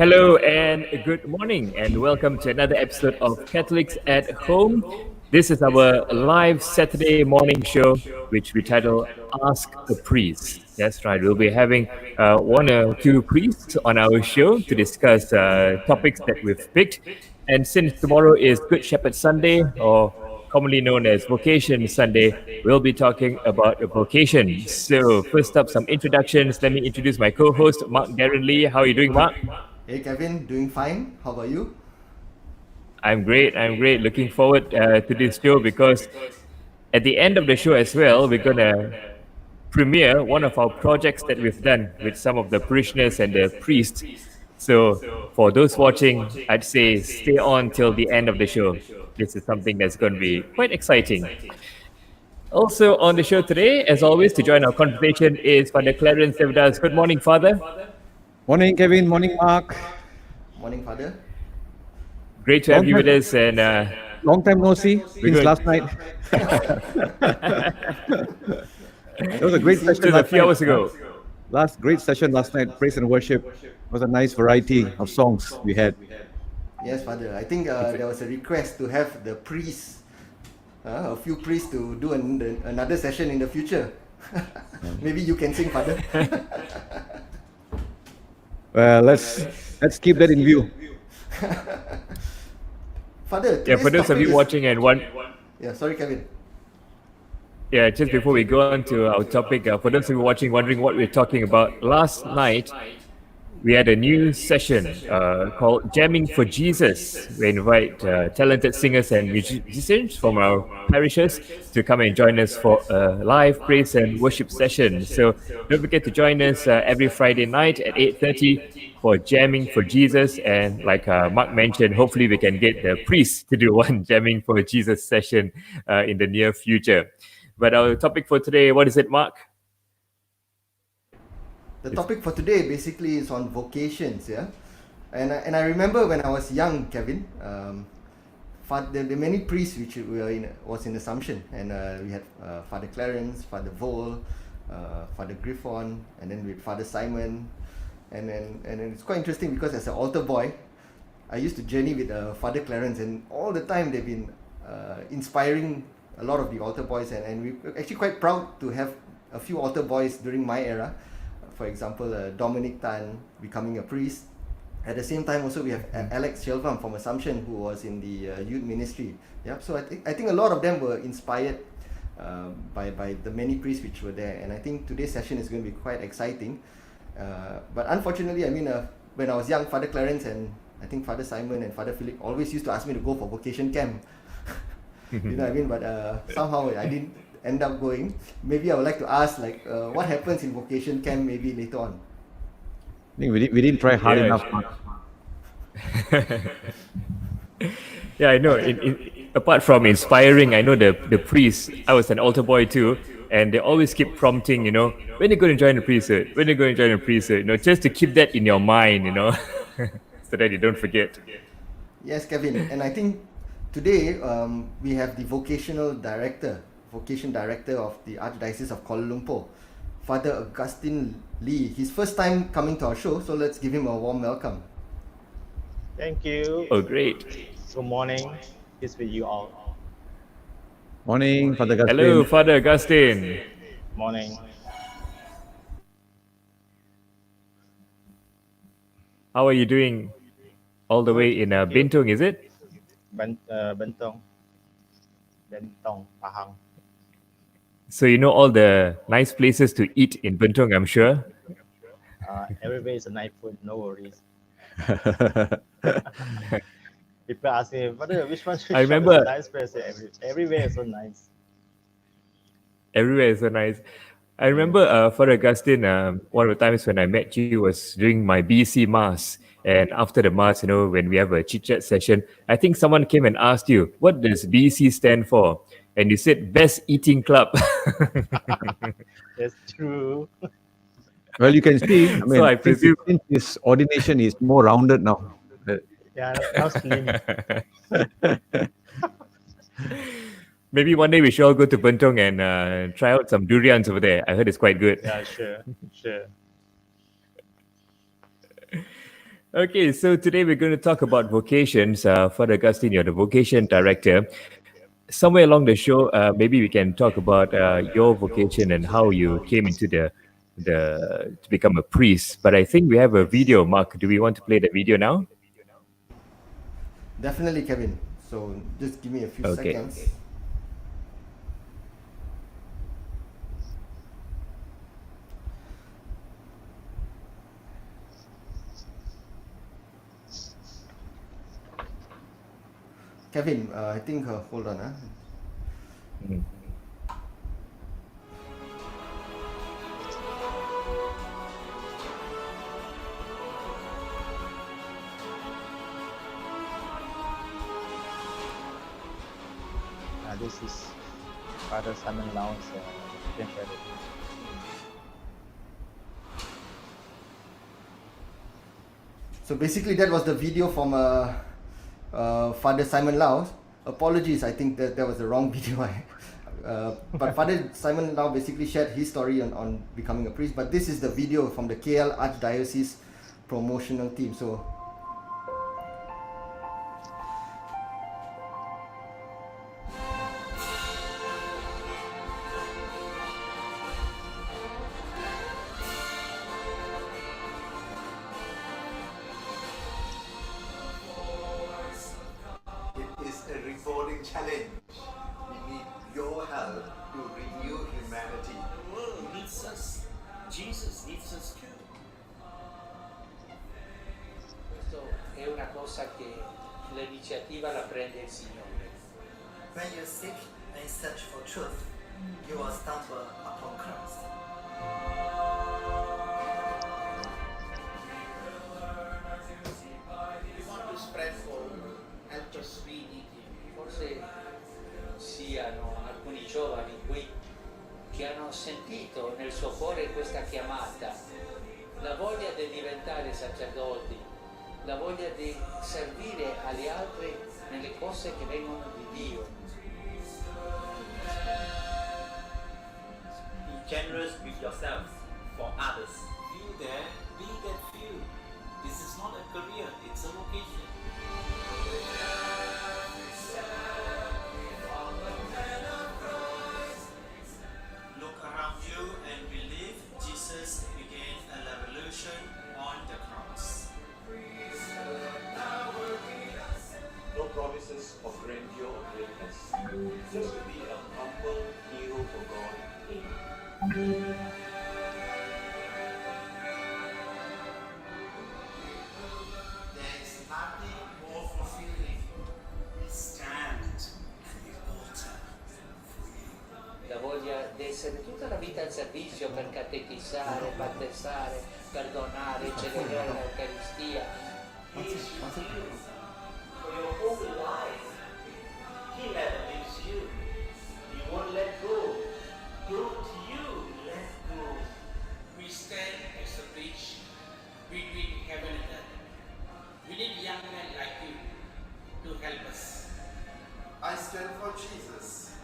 Hello and good morning, and welcome to another episode of Catholics at Home. This is our live Saturday morning show, which we title Ask a Priest. That's right, we'll be having one or two priests on our show to discuss topics that we've picked. And since tomorrow is Good Shepherd Sunday, or commonly known as Vocation Sunday, we'll be talking about vocation. So, first up, some introductions. Let me introduce my co host, Mark Darren Lee. How are you doing, Mark? Hey Kevin, doing fine. How about you? I'm great. I'm great. Looking forward to this show because at the end of the show as well, we're going to premiere one of our projects that we've done with some of the parishioners and the priests. So, for those watching, I'd say stay on till the end of the show. This is something that's going to be quite exciting. Also on the show today, as always, to join our conversation is Father Clarence Sevdas. Good morning, Father. Morning, Kevin. Morning, Mark. Morning, Father. Great to have you with us, and long time no see since good. last night. It was a great session just a few hours ago. Great session last night. Praise and worship. It was a nice variety of songs we had. Yes, Father. I think there was a request to have the priests, a few priests, to do another session in the future. Maybe you can sing, Father. Well, let's keep that in view. Father, Yeah, for those of you watching and Yeah, sorry, Kevin. yeah, just before we go on to our topic, for those of you watching, wondering what we're talking about, last night we had a new session called Jamming for Jesus. We invite talented singers and musicians from our parishes to come and join us for a live praise and worship session. So don't forget to join us every Friday night at 8:30 for Jamming for Jesus. And like Mark mentioned, hopefully we can get the priests to do one Jamming for Jesus session in the near future. But our topic for today, what is it, Mark? The topic for today basically is on vocations, yeah. And I remember when I was young, Kevin, the many priests which was in Assumption, and we had Father Clarence, Father Vole, Father Griffon, and then with Father Simon, and then it's quite interesting because as an altar boy, I used to journey with Father Clarence, and all the time they've been inspiring a lot of the altar boys, and we're actually quite proud to have a few altar boys during my era. For example, Dominic Tan becoming a priest. At the same time, also we have Alex Shelvam from Assumption, who was in the youth ministry. Yeah, so I think a lot of them were inspired by the many priests which were there, and I think today's session is going to be quite exciting. But unfortunately, I mean, when I was young, Father Clarence and I think Father Simon and Father Philip always used to ask me to go for vocation camp. You know what I mean? But somehow I didn't end up going. Maybe I would like to ask, like, what happens in vocation camp maybe later on? I think we didn't try hard enough. Yeah, I know. Apart from inspiring, I know the priests. I was an altar boy too, and they always keep prompting, when you're going to join the priesthood, just to keep that in your mind, so that you don't forget. Yes, Kevin. And I think today we have the Vocation Director of the Archdiocese of Kuala Lumpur, Fr Augustine Lee. His first time coming to our show, so let's give him a warm welcome. Thank you. Oh, great. Good morning. Peace with you all. Morning, Father Augustine. Hello, Father Augustine. Morning. How are you doing? All the way in Bintong, is it? Bentong, Pahang. So you know all the nice places to eat in Bintong, I'm sure. Everywhere is a nice food, no worries. People ask me, which one should I remember- is a nice place? Everywhere is so nice. Everywhere is so nice. I remember Father Augustine, one of the times when I met you was during my BC Mass. And after the Mass, when we have a chit-chat session, I think someone came and asked you, what does BC stand for? And you said, Best Eating Club. That's true. Well, you can see. I mean, So I presume- since his ordination is more rounded now. Yeah, now slim. Maybe one day we should all go to Bentong and try out some durians over there. I heard it's quite good. Yeah, sure. Okay, so today we're going to talk about vocations. Fr Augustine, you're the Vocation Director. Somewhere along the show, maybe we can talk about your vocation and how you came into the to become a priest. But I think we have a video, Mark. Do we want to play the video now? Definitely, Kevin. So just give me a few Okay. seconds. Kevin, I think, hold on. Mm. This is Father Simon Law's grandfather. So basically, that was the video from Father Simon Lau. Apologies, I think that was the wrong video. But Father Simon Lau basically shared his story on becoming a priest. But this is the video from the KL Archdiocese promotional team. So it is a rewarding challenge. We need your help to renew humanity. The world needs us. Jesus needs us too. Questo è una cosa che l'iniziativa la prende il Signore. When you seek and search for truth, you will stumble upon Christ. We want to spread for help us read it. Forse siano alcuni giovani qui che hanno sentito nel suo cuore questa chiamata, la voglia di diventare sacerdoti, la voglia di servire agli altri nelle cose che vengono di Dio. Be generous with yourself for others. You there, be that few. This is not a career, it's a vocation. Look around you and believe Jesus began a revolution on the cross. No promises of grandeur or greatness. Just to be a humble hero for God. There is nothing more fulfilling. We stand at the altar for you. La voglia di essere tutta la vita al servizio per catechizzare, battezzare, perdonare, celebrare l'Eucaristia. For your whole life, He never leaves you. He won't let go. Don't you let go. We stand as a bridge between heaven and earth. We need young men like you to help us. I stand for Jesus.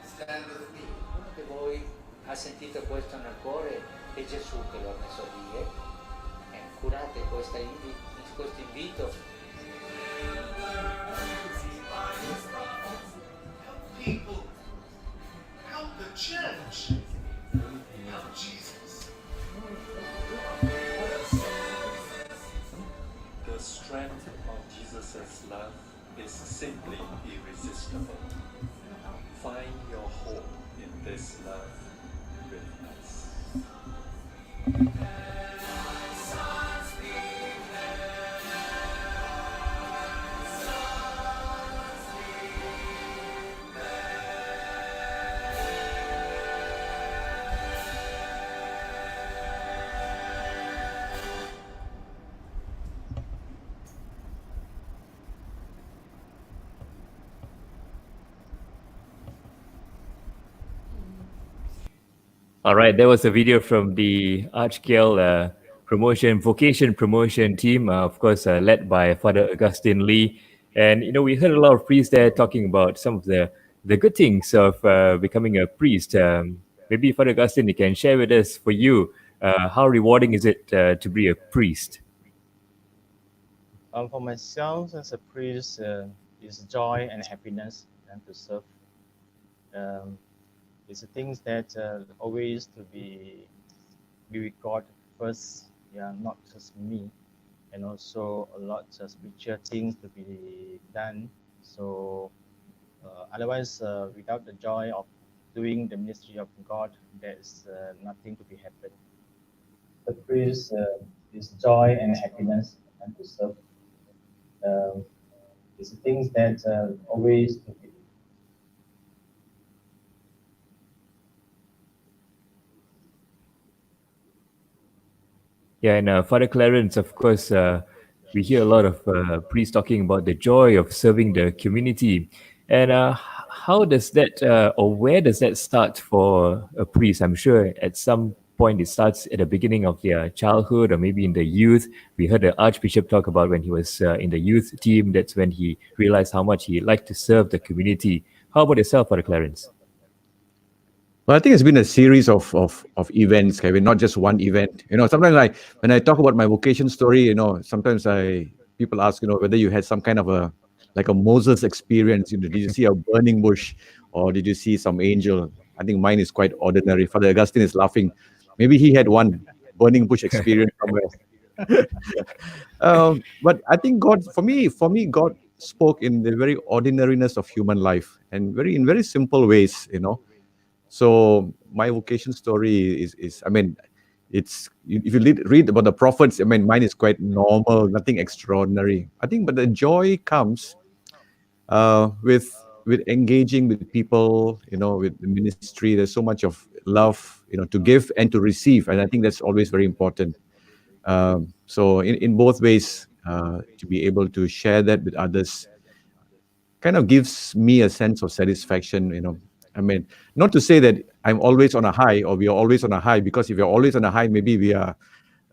Stand with me. Uno di voi ha sentito questo nel cuore, è Gesù che lo ha messo lì. Curate questo invito. People, help the church. Help Jesus. The strength of Jesus' love is simply irresistible. Find your hope in this love with us. All right, there was a video from the Archdiocese Vocation promotion team, of course, led by Fr Augustine Lee. And, we heard a lot of priests there talking about some of the good things of becoming a priest. Maybe Fr Augustine, you can share with us, for you, how rewarding is it to be a priest? For myself as a priest, is joy and happiness and to serve. It's the things that always to be with God first, yeah, not just me, and also a lot of spiritual things to be done. So otherwise, without the joy of doing the ministry of God, there's nothing to be happened. The priest is joy and happiness and to serve. It's the things that always to be. Yeah, and Father Clarence, of course, we hear a lot of priests talking about the joy of serving the community. And how does that, or where does that start for a priest? I'm sure at some point it starts at the beginning of their childhood or maybe in the youth. We heard the Archbishop talk about when he was in the youth team, that's when he realized how much he liked to serve the community. How about yourself, Father Clarence? Well, I think it's been a series of events, Kevin, not just one event. Sometimes when I talk about my vocation story, sometimes people ask, whether you had some kind of a Moses experience. Did you see a burning bush, or did you see some angel? I think mine is quite ordinary. Father Augustine is laughing. Maybe he had one burning bush experience somewhere. But I think God, for me, God spoke in the very ordinariness of human life and in very simple ways. So my vocation story is I mean, it's if you read about the prophets, I mean, mine is quite normal, nothing extraordinary. I think, but the joy comes with engaging with people, with the ministry. There's so much of love, to give and to receive, and I think that's always very important. So in both ways, to be able to share that with others kind of gives me a sense of satisfaction. I mean, not to say that I'm always on a high or we are always on a high, because if you're always on a high, maybe we are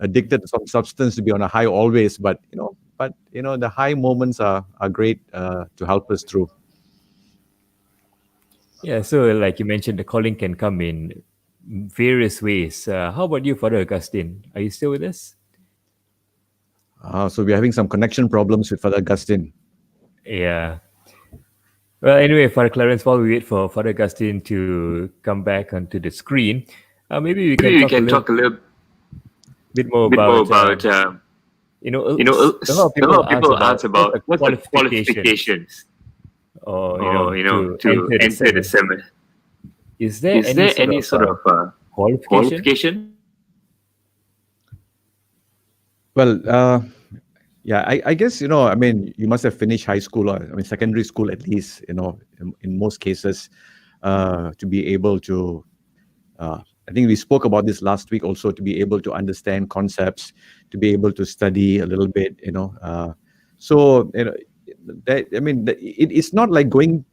addicted to some substance to be on a high always. But the high moments are great to help us through. Yeah, so like you mentioned, the calling can come in various ways. How about you, Father Augustine? Are you still with us? So we're having some connection problems with Father Augustine. Yeah. Well, anyway, Father Clarence, while we wait for Father Augustine to come back onto the screen, maybe we can talk a little bit more about, a lot of people ask about what's the qualifications or, to enter the seminary. Is there any sort of qualification? Well, yeah, I guess, I mean, you must have finished high school, or secondary school at least, in most cases, to be able to, I think we spoke about this last week also, to be able to understand concepts, to be able to study a little bit, So, it's not like going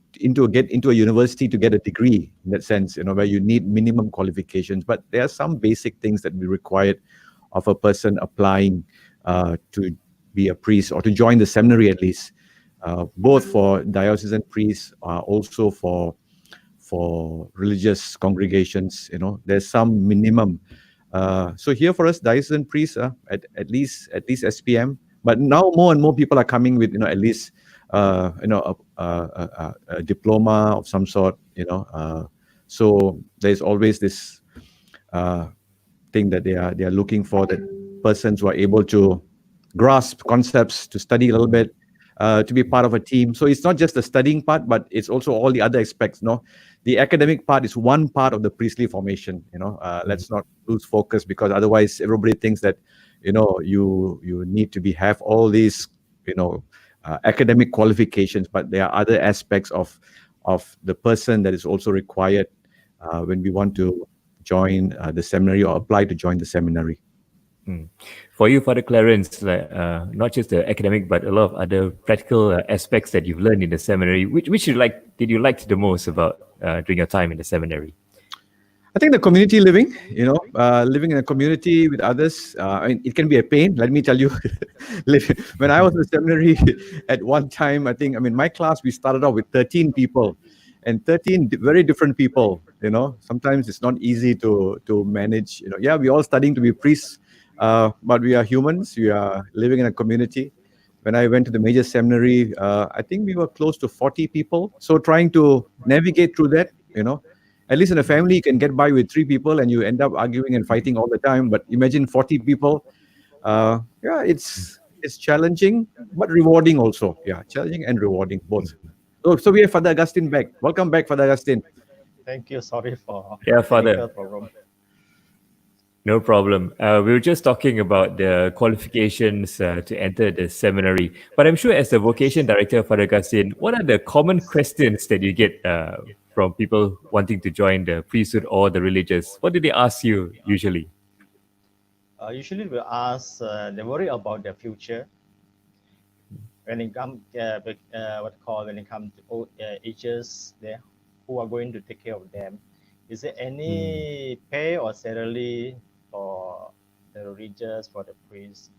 get into a university to get a degree in that sense, where you need minimum qualifications, but there are some basic things that we required of a person applying to be a priest or to join the seminary at least, both for diocesan priests, also for religious congregations. There's some minimum. So here for us diocesan priests, at least SPM, but now more and more people are coming with at least a diploma of some sort. So there's always this thing that they are looking for, that persons who are able to grasp concepts, to study a little bit, to be part of a team. So it's not just the studying part, but it's also all the other aspects. The academic part is one part of the priestly formation. Let's not lose focus, because otherwise everybody thinks that you need to have all these academic qualifications, but there are other aspects of the person that is also required when we want to join the seminary or apply to join the seminary. For you, Father Clarence, not just the academic, but a lot of other practical aspects that you've learned in the seminary. Which did you like the most about during your time in the seminary? I think the community living, living in a community with others, it can be a pain. Let me tell you, when I was in the seminary at one time, my class, we started off with 13 people, and 13 very different people. Sometimes it's not easy to manage. We're all studying to be priests, but we are humans. We are living in a community when I went to the major seminary, I think we were close to 40 people. So trying to navigate through that, at least in a family, you can get by with 3 people and you end up arguing and fighting all the time. But imagine 40 people. Yeah, it's challenging, but rewarding also. Yeah, challenging and rewarding both. So we have Father Augustine back. Welcome back, Father Augustine. Thank you. Sorry for Father. technical problem. No problem. We were just talking about the qualifications to enter the seminary. But I'm sure as the Vocation Director, Fr Augustine, what are the common questions that you get from people wanting to join the priesthood or the religious? What do they ask you usually? Usually we ask, they worry about their future. When it comes, when it comes to old ages, who are going to take care of them? Is there any pay or salary for the religious, for the priests?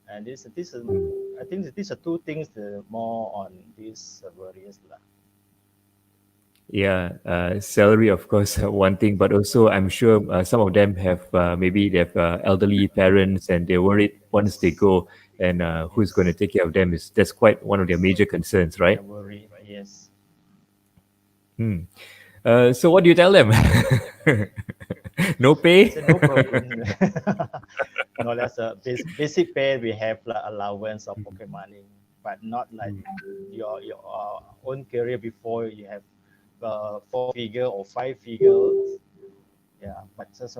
And I think these are 2 things more on these worries. Yeah, salary, of course, one thing, but also I'm sure some of them have maybe they have elderly parents and they're worried once they go and who's going to take care of them. That's quite one of their major concerns, right? Worry, yes. So what do you tell them? No pay? No problem. No, that's a basic pay. We have allowance of pocket money, but not like your own career before you have 4-figure or 5-figure. Yeah, but just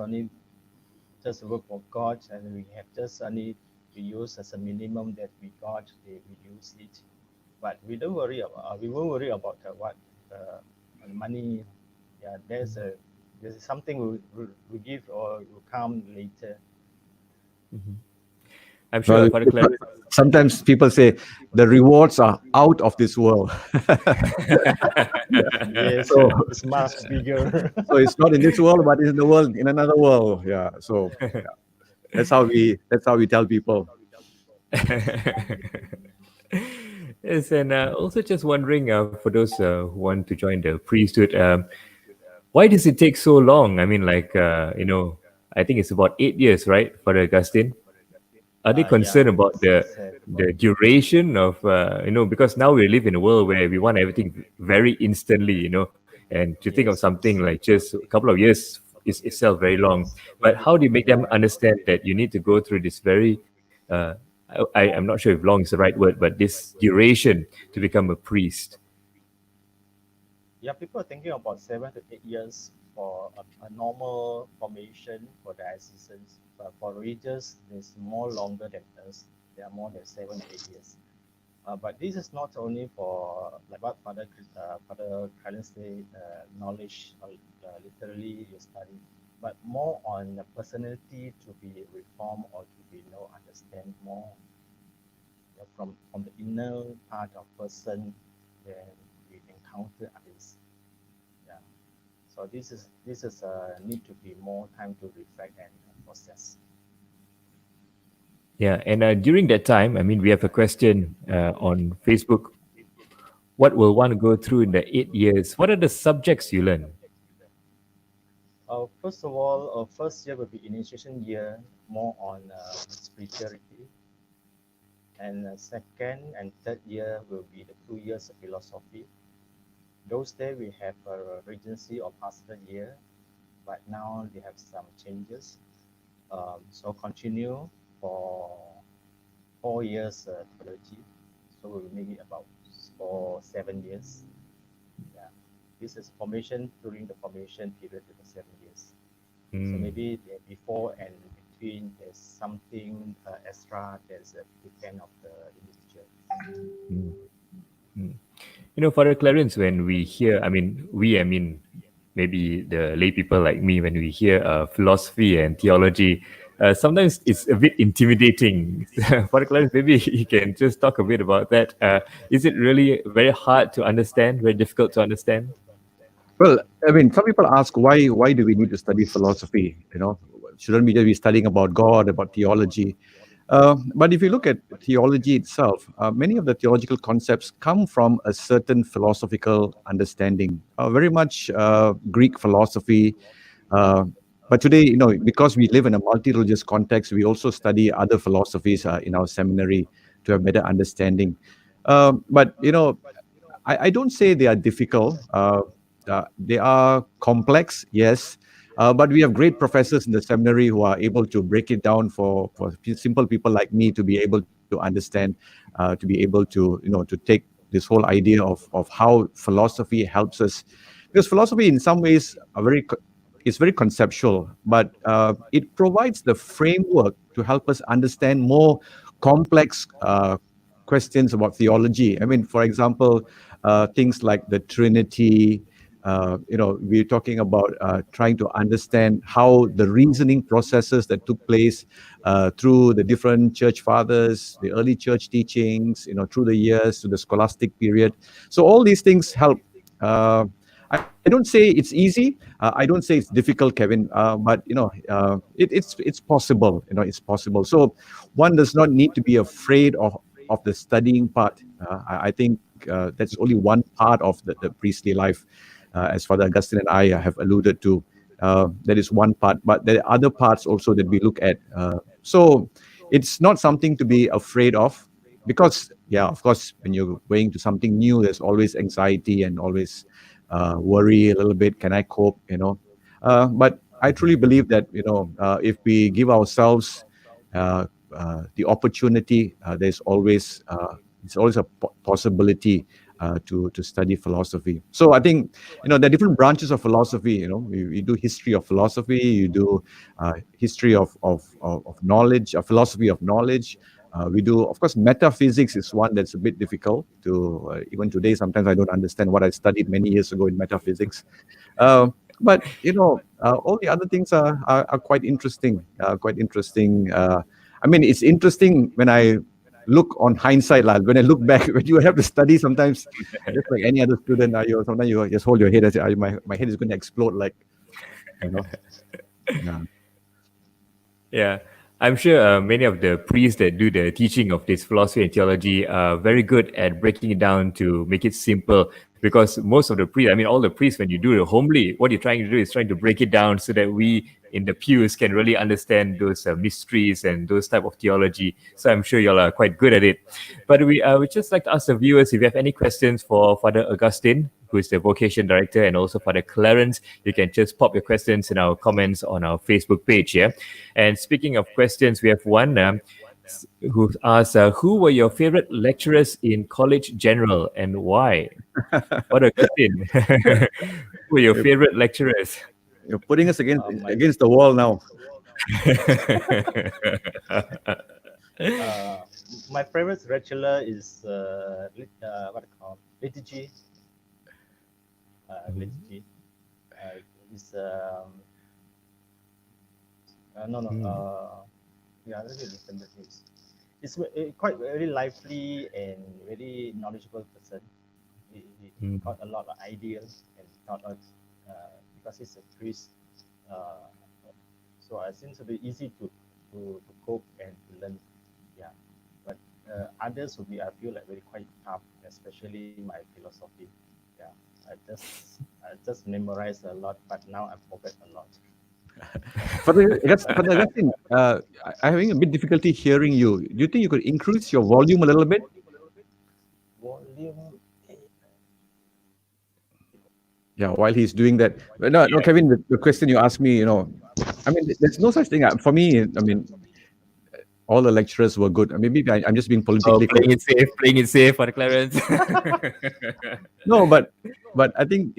work for God, and we have just only to use as a minimum that we got. We use it, but we don't worry about. We won't worry about what money. Yeah, there's something we give or will come later. I'm sure. Well, sometimes people say the rewards are out of this world. Yes, so it's much bigger. So it's not in this world, but it's in the world, in another world. Yeah. So that's how we tell people. Yes, and also just wondering for those who want to join the priesthood, why does it take so long? I mean, I think it's about 8 years, right, for Augustine? Are they concerned about the duration of, because now we live in a world where we want everything very instantly, and to think of something like just a couple of years is itself very long. But how do you make them understand that you need to go through this very, I'm not sure if long is the right word, but this duration to become a priest? Yeah, people are thinking about 7 to 8 years for a normal formation for dioceses. But for religious, it's more longer than us. They are more than 7 to 8 years. But this is not only for, like what Father Clarence say, knowledge, or literally you study, but more on the personality to be reformed or to be understand more from the inner part of person when we encounter others. Yeah. So this is need to be more time to reflect and process. Yeah, and during that time, I mean, we have a question on Facebook. What will one go through in the 8 years? What are the subjects you learn? First of all, first year will be initiation year, more on spirituality. And second and third year will be the 2 years of philosophy. Those days we have a regency or pastoral year, but now they have some changes. So continue for 4 years theology. So we will make it about 7 years. Yeah, this is formation during the formation period of the 7 years. So maybe before and between there's something extra that's depend of the individual. Father Clarence, when we hear, I mean, maybe the lay people like me, when we hear philosophy and theology, sometimes it's a bit intimidating. Father Clarence, maybe you can just talk a bit about that. Is it really very hard to understand, very difficult to understand? Well, I mean, some people ask why do we need to study philosophy? Shouldn't we just be studying about God, about theology? But if you look at theology itself, many of the theological concepts come from a certain philosophical understanding, very much Greek philosophy. But today, because we live in a multi-religious context, we also study other philosophies in our seminary to have better understanding. But I don't say they are difficult. They are complex, yes. But we have great professors in the seminary who are able to break it down for simple people like me to be able to understand, to be able to to take this whole idea of how philosophy helps us, because philosophy in some ways is very conceptual, but it provides the framework to help us understand more complex questions about theology. I mean, for example, things like the Trinity. We're talking about trying to understand how the reasoning processes that took place through the different church fathers, the early church teachings, through the years to the scholastic period. So all these things help. I don't say it's easy. I don't say it's difficult, Kevin. But it's possible. It's possible. So one does not need to be afraid of the studying part. I think that's only one part of the priestly life, as Father Augustine and I have alluded to. That is one part, but there are other parts also that we look at. So it's not something to be afraid of, because, of course, when you're going to something new, there's always anxiety and always worry a little bit. Can I cope? But I truly believe that if we give ourselves the opportunity, there's always a possibility to study philosophy. So I think there are different branches of philosophy. We do history of philosophy. You do history of knowledge, philosophy of knowledge. We do, of course, metaphysics is one that's a bit difficult to even today. Sometimes I don't understand what I studied many years ago in metaphysics. But all the other things are quite interesting. I mean, it's interesting when I look on hindsight, when I look back, when you have to study sometimes, just like any other student, sometimes you just hold your head and say, my head is going to explode, Yeah. I'm sure many of the priests that do the teaching of this philosophy and theology are very good at breaking it down to make it simple, because most of the priests, all the priests, when you do the homily, what you're trying to do is trying to break it down so that we in the pews can really understand those mysteries and those type of theology. So I'm sure y'all are quite good at it. But we would just like to ask the viewers, if you have any questions for Father Augustine, who is the Vocation Director, and also Father Clarence, you can just pop your questions in our comments on our Facebook page here. And speaking of questions, we have one who asks, who were your favorite lecturers in College General and why? What a question. Who were your favorite lecturers? You're putting us against the wall now. My favorite lecturer is liturgy. Liturgy. Is let me remember this. It's quite very lively and very knowledgeable person. He got a lot of ideas and taught us because he's a priest. So it seems to be easy to cope and to learn. Yeah, but others will be, I feel like, very quite tough, especially my philosophy. Yeah, I just memorized a lot, but now I forget a lot. Father Augustine, I'm having a bit difficulty hearing you. Do you think you could increase your volume a little bit? Volume. Yeah, while he's doing that. No, Kevin, the question you asked me, there's no such thing. For me, all the lecturers were good. Maybe I'm just being politically playing it safe for the Clarence. No, but I think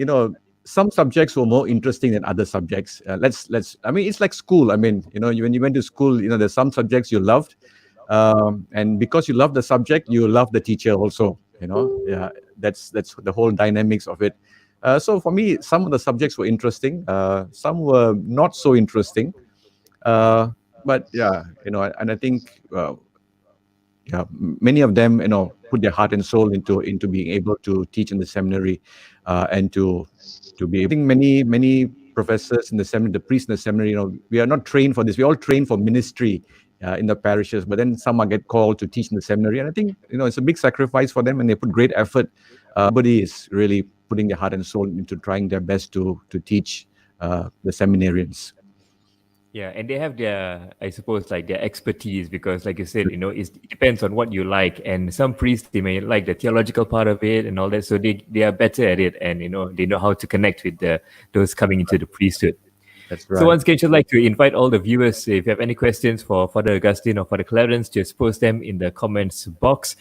some subjects were more interesting than other subjects. It's like school. when you went to school, there's some subjects you loved, and because you love the subject, you love the teacher also. That's the whole dynamics of it. So for me, some of the subjects were interesting. Some were not so interesting. But and I think many of them put their heart and soul into being able to teach in the seminary, and to be. I think many professors in the seminary, the priests in the seminary, we are not trained for this. We all train for ministry in the parishes, but then some get called to teach in the seminary, and I think it's a big sacrifice for them, and they put great effort. Everybody is really putting their heart and soul into trying their best to teach the seminarians. Yeah, and they have their, I suppose, like their expertise because, like you said, it depends on what you like. And some priests they may like the theological part of it and all that, so they are better at it, and they know how to connect with those coming into the priesthood. That's So right. once again, I'd like to invite all the viewers, if you have any questions for Father Augustine or Father Clarence, just post them in the comments box.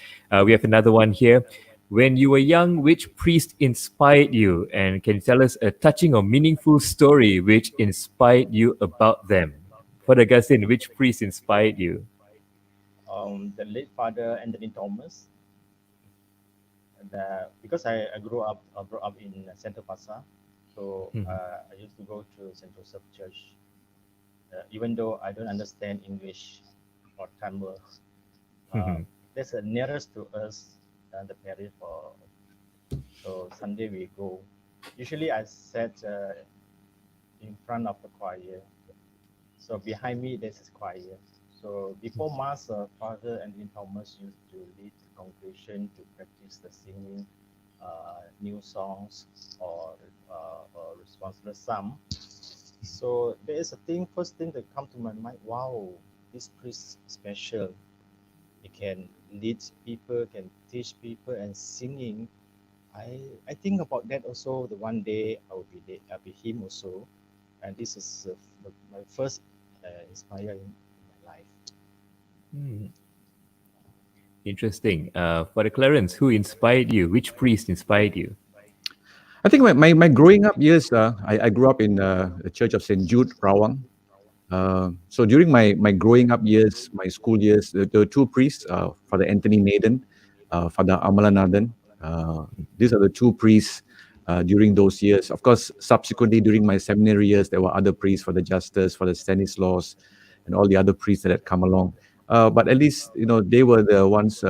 We have another one here. When you were young, which priest inspired you? And can you tell us a touching or meaningful story which inspired you about them? Father Augustine, which priest inspired you? The late Father Anthony Thomas. Because I grew up in Central Pasar, so I used to go to St. Joseph Church. Even though I don't understand English or Tamil, that's the nearest to us the parish. So Sunday we go. Usually I sat in front of the choir. So behind me there's a choir. So before Mass, Father Anthony Thomas used to lead the congregation to practice the singing new songs or responsible psalm. So there is first thing that come to my mind. Wow, this priest is special. He can lead people, can teach people, and singing. I think about that also. The one day I'll be him also, and this is my first inspiring in my life. Interesting. Father Clarence, who inspired you? Which priest inspired you? I think my growing up years, I grew up in the Church of St. Jude, Rawang. So during my growing up years, my school years, there were two priests, Father Anthony Naden, Father Amalanathan. These are the two priests during those years. Of course, subsequently during my seminary years, there were other priests, Father Justus, Father Stanislaus, and all the other priests that had come along. But at least they were the ones,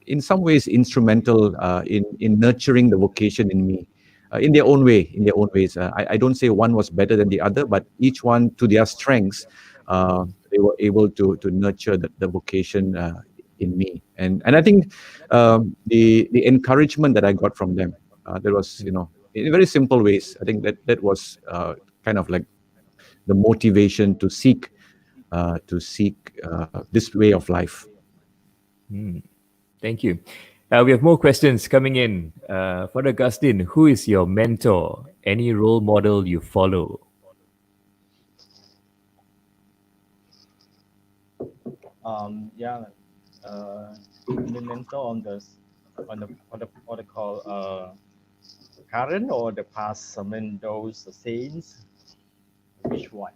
in some ways, instrumental in nurturing the vocation in me. In their own way, in their own ways. I don't say one was better than the other, but each one to their strengths, they were able to nurture the vocation in me. And I think the encouragement that I got from them, that was, in very simple ways. I think that was kind of like the motivation to seek this way of life. Thank you. We have more questions coming in. Father Augustine, who is your mentor? Any role model you follow? The mentor on what they call current or the past. I mean, those saints. Which one?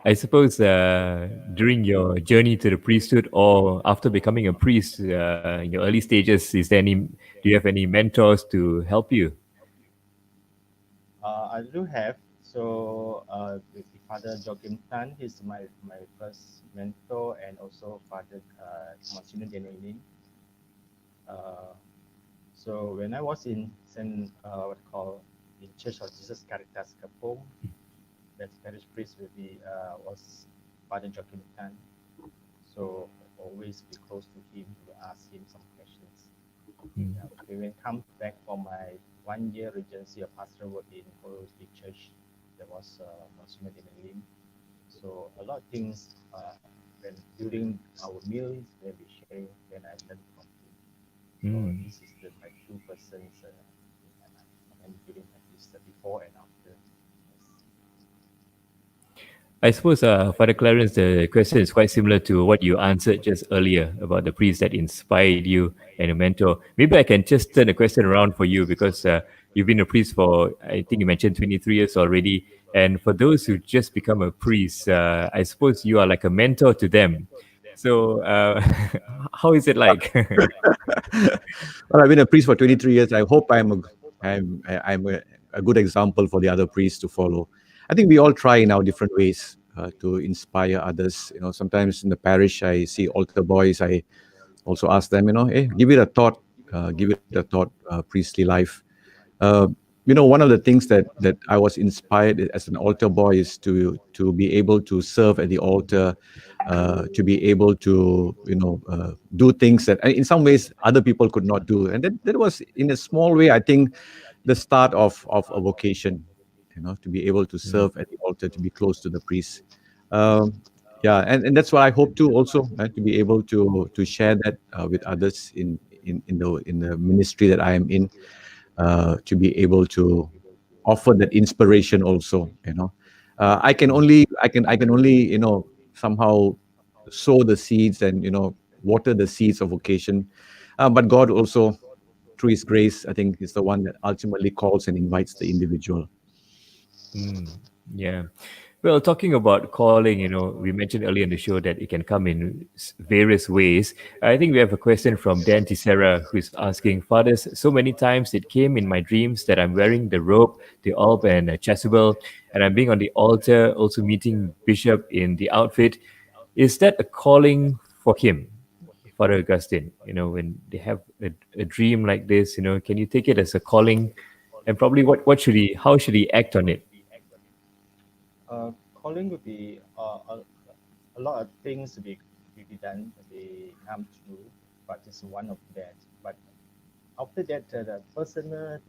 I suppose during your journey to the priesthood or after becoming a priest in your early stages, do you have any mentors to help you? I do have. So Father Joachim Tan, he's my first mentor, and also Father Monsignor Denoinin. So when I was in in Church of Jesus Caritas Kapong, that parish priest was Father Joachim Tan. So always be close to him to ask him some questions. When I come back from my 1 year regency of pastoral work in Kuala Lumpur Church, there was Monsignor Denoinin. So a lot of things during our meals when we share, then I learned from him. So this is my two persons in my life, and during at least before and after. I suppose, Father Clarence, the question is quite similar to what you answered just earlier about the priest that inspired you and a mentor. Maybe I can just turn the question around for you because you've been a priest for, I think you mentioned 23 years already. And for those who just become a priest, I suppose you are like a mentor to them. So how is it like? Well, I've been a priest for 23 years. I hope I'm a good example for the other priests to follow. I think we all try in our different ways to inspire others. Sometimes in the parish, I see altar boys. I also ask them, hey, give it a thought, priestly life. One of the things that I was inspired as an altar boy is to be able to serve at the altar, to be able to do things that in some ways other people could not do, and that was in a small way, I think, the start of a vocation. to be able to serve at the altar, to be close to the priest. Yeah, and that's what I hope to also, to be able to share that with others in the ministry that I am in, to be able to offer that inspiration also. I can only somehow sow the seeds and water the seeds of vocation, but God also, through His grace, I think, is the one that ultimately calls and invites the individual. Yeah. Well, talking about calling, we mentioned earlier in the show that it can come in various ways. I think we have a question from Dan Tissera who's asking, Fathers, so many times it came in my dreams that I'm wearing the robe, the alb and a chasuble, and I'm being on the altar, also meeting Bishop in the outfit. Is that a calling for him, Father Augustine? When they have a dream like this, can you take it as a calling? And probably how should he act on it? Calling would be a lot of things to be done, they come true, but it's one of that. But after that, the personal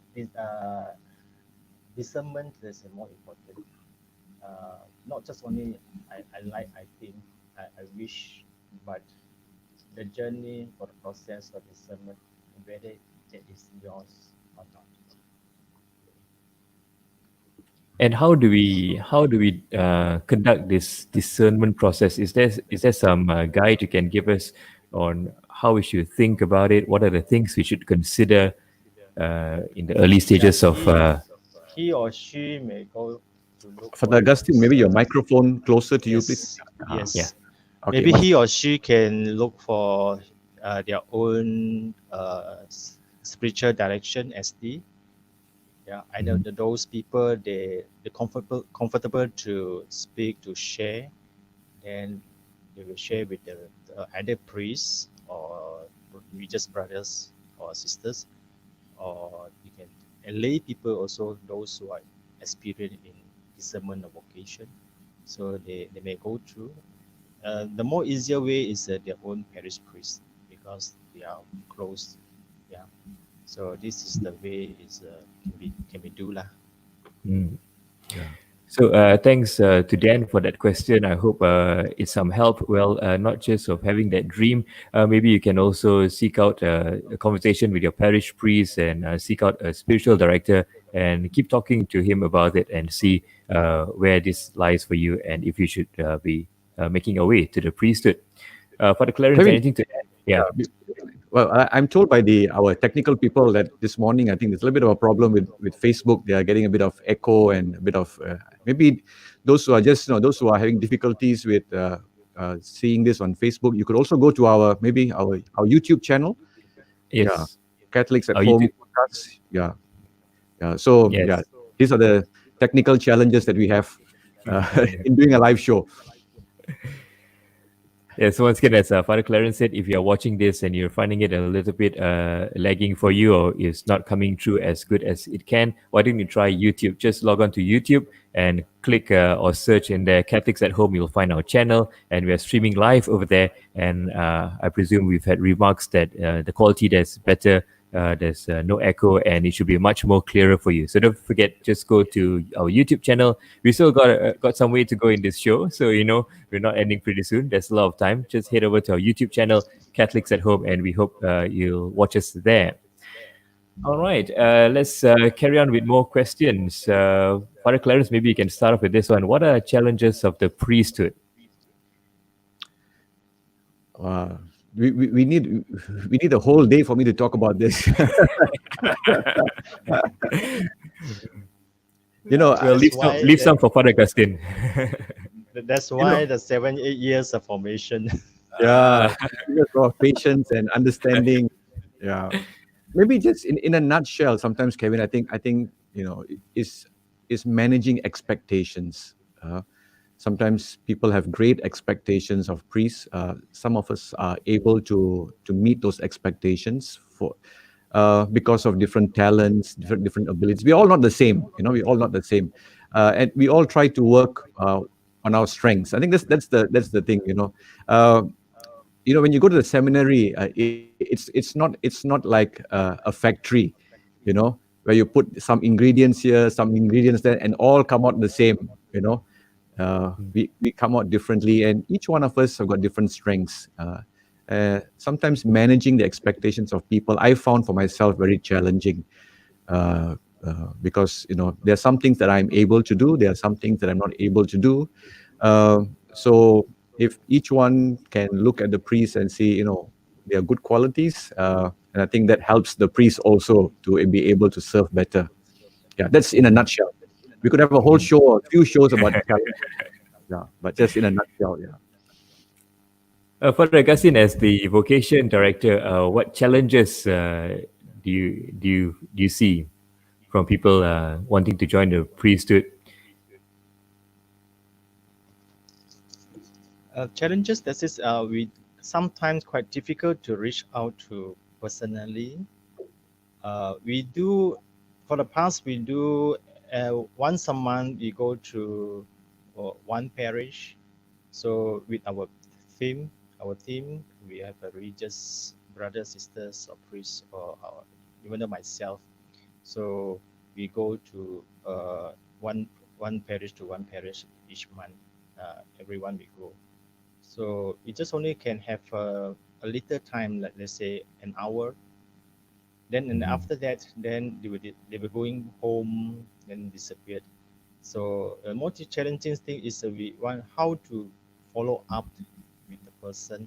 discernment is more important. Not just only I think, I wish, but the journey or the process of discernment, whether that is yours or not. And how do we conduct this discernment process? Is there some guide you can give us on how we should think about it? What are the things we should consider in the early stages of? He or she may go to look for Father Augustine, maybe your those, microphone closer to you, please. yes. Yeah. Okay, Maybe he or she can look for their own spiritual direction, SD. Yeah, either those people they comfortable to speak, to share, then they will share with the either priests or religious brothers or sisters, or you can lay people also, those who are experienced in discernment of vocation, so they may go through. The more easier way is their own parish priest, because they are close. Yeah, so this is the way is can be do lah. So thanks to Dan for that question. I hope it's some help. Well, not just of having that dream. Maybe you can also seek out a conversation with your parish priest and seek out a spiritual director and keep talking to him about it and see where this lies for you and if you should be making your way to the priesthood. Father Clarence, Kevin, anything to add? Yeah. Well, I'm told by our technical people that this morning, I think there's a little bit of a problem with Facebook. They are getting a bit of echo and a bit of maybe those who are those who are having difficulties with seeing this on Facebook. You could also go to our YouTube channel. Yes. Yeah, Catholics at Our Home YouTube- podcast. Yeah. So Yes. these are the technical challenges that we have in doing a live show. Yeah, so once again, as Father Clarence said, if you're watching this and you're finding it a little bit lagging for you or it's not coming through as good as it can, why don't you try YouTube? Just log on to YouTube and click or search in there, Catholics at Home. You'll find our channel and we're streaming live over there. And I presume we've had remarks that the quality there's better. There's no echo and it should be much more clearer for you. So don't forget, just go to our YouTube channel. We still got some way to go in this show. So, we're not ending pretty soon. There's a lot of time. Just head over to our YouTube channel, Catholics at Home, and we hope you'll watch us there. All right, let's carry on with more questions. Father Clarence, maybe you can start off with this one. What are challenges of the priesthood? We need a whole day for me to talk about this. Well, leave some for Father Augustine. That's why the 7-8 years of formation. Yeah, of patience and understanding. Yeah, maybe just in a nutshell. Sometimes, Kevin, I think is managing expectations. Sometimes people have great expectations of priests. Some of us are able to meet those expectations because of different talents, different abilities. We're all not the same. We're all not the same, and we all try to work on our strengths. I think that's the thing. When you go to the seminary, it's not like a factory, where you put some ingredients here, some ingredients there, and all come out the same. We come out differently, and each one of us have got different strengths. Sometimes managing the expectations of people, I found for myself very challenging, because there are some things that I'm able to do, there are some things that I'm not able to do. So if each one can look at the priest and see, their good qualities, and I think that helps the priest also to be able to serve better. Yeah, that's in a nutshell. We could have a whole show, a few shows about challenges. Yeah, but just in a nutshell, yeah. Fr Augustine, as the Vocation Director, what challenges do you see from people wanting to join the priesthood? Challenges that is we sometimes quite difficult to reach out to personally. We do, for the past, we do once a month we go to one parish. So with our team, we have a religious brothers, sisters, or priests, or even though myself. So we go to one parish to one parish each month. Everyone we go. So we just only can have a little time, like let's say an hour. Then and after that, then they were going home and disappeared. So the most challenging thing is we want how to follow up with the person.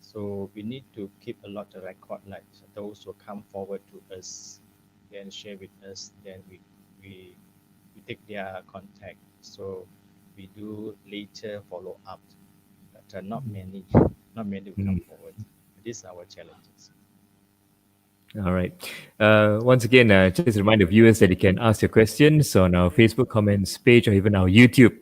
So we need to keep a lot of record, like those who come forward to us, then share with us, then we take their contact. So we do later follow up, but not many will come forward. These are our challenges. All right. Once again, just a reminder, viewers, that you can ask your questions on our Facebook comments page or even our YouTube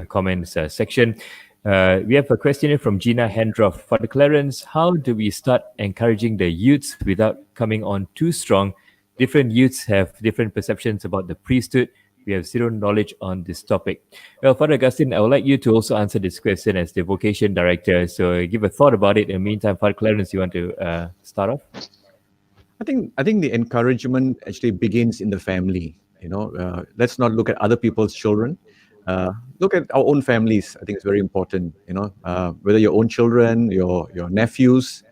comments section. We have a question from Gina Hendroff. Father Clarence, how do we start encouraging the youths without coming on too strong? Different youths have different perceptions about the priesthood. We have zero knowledge on this topic. Well, Father Augustine, I would like you to also answer this question as the Vocation Director. So give a thought about it. In the meantime, Father Clarence, you want to start off? I think the encouragement actually begins in the family. Let's not look at other people's children. Look at our own families. I think it's very important. Whether your own children, your nephews,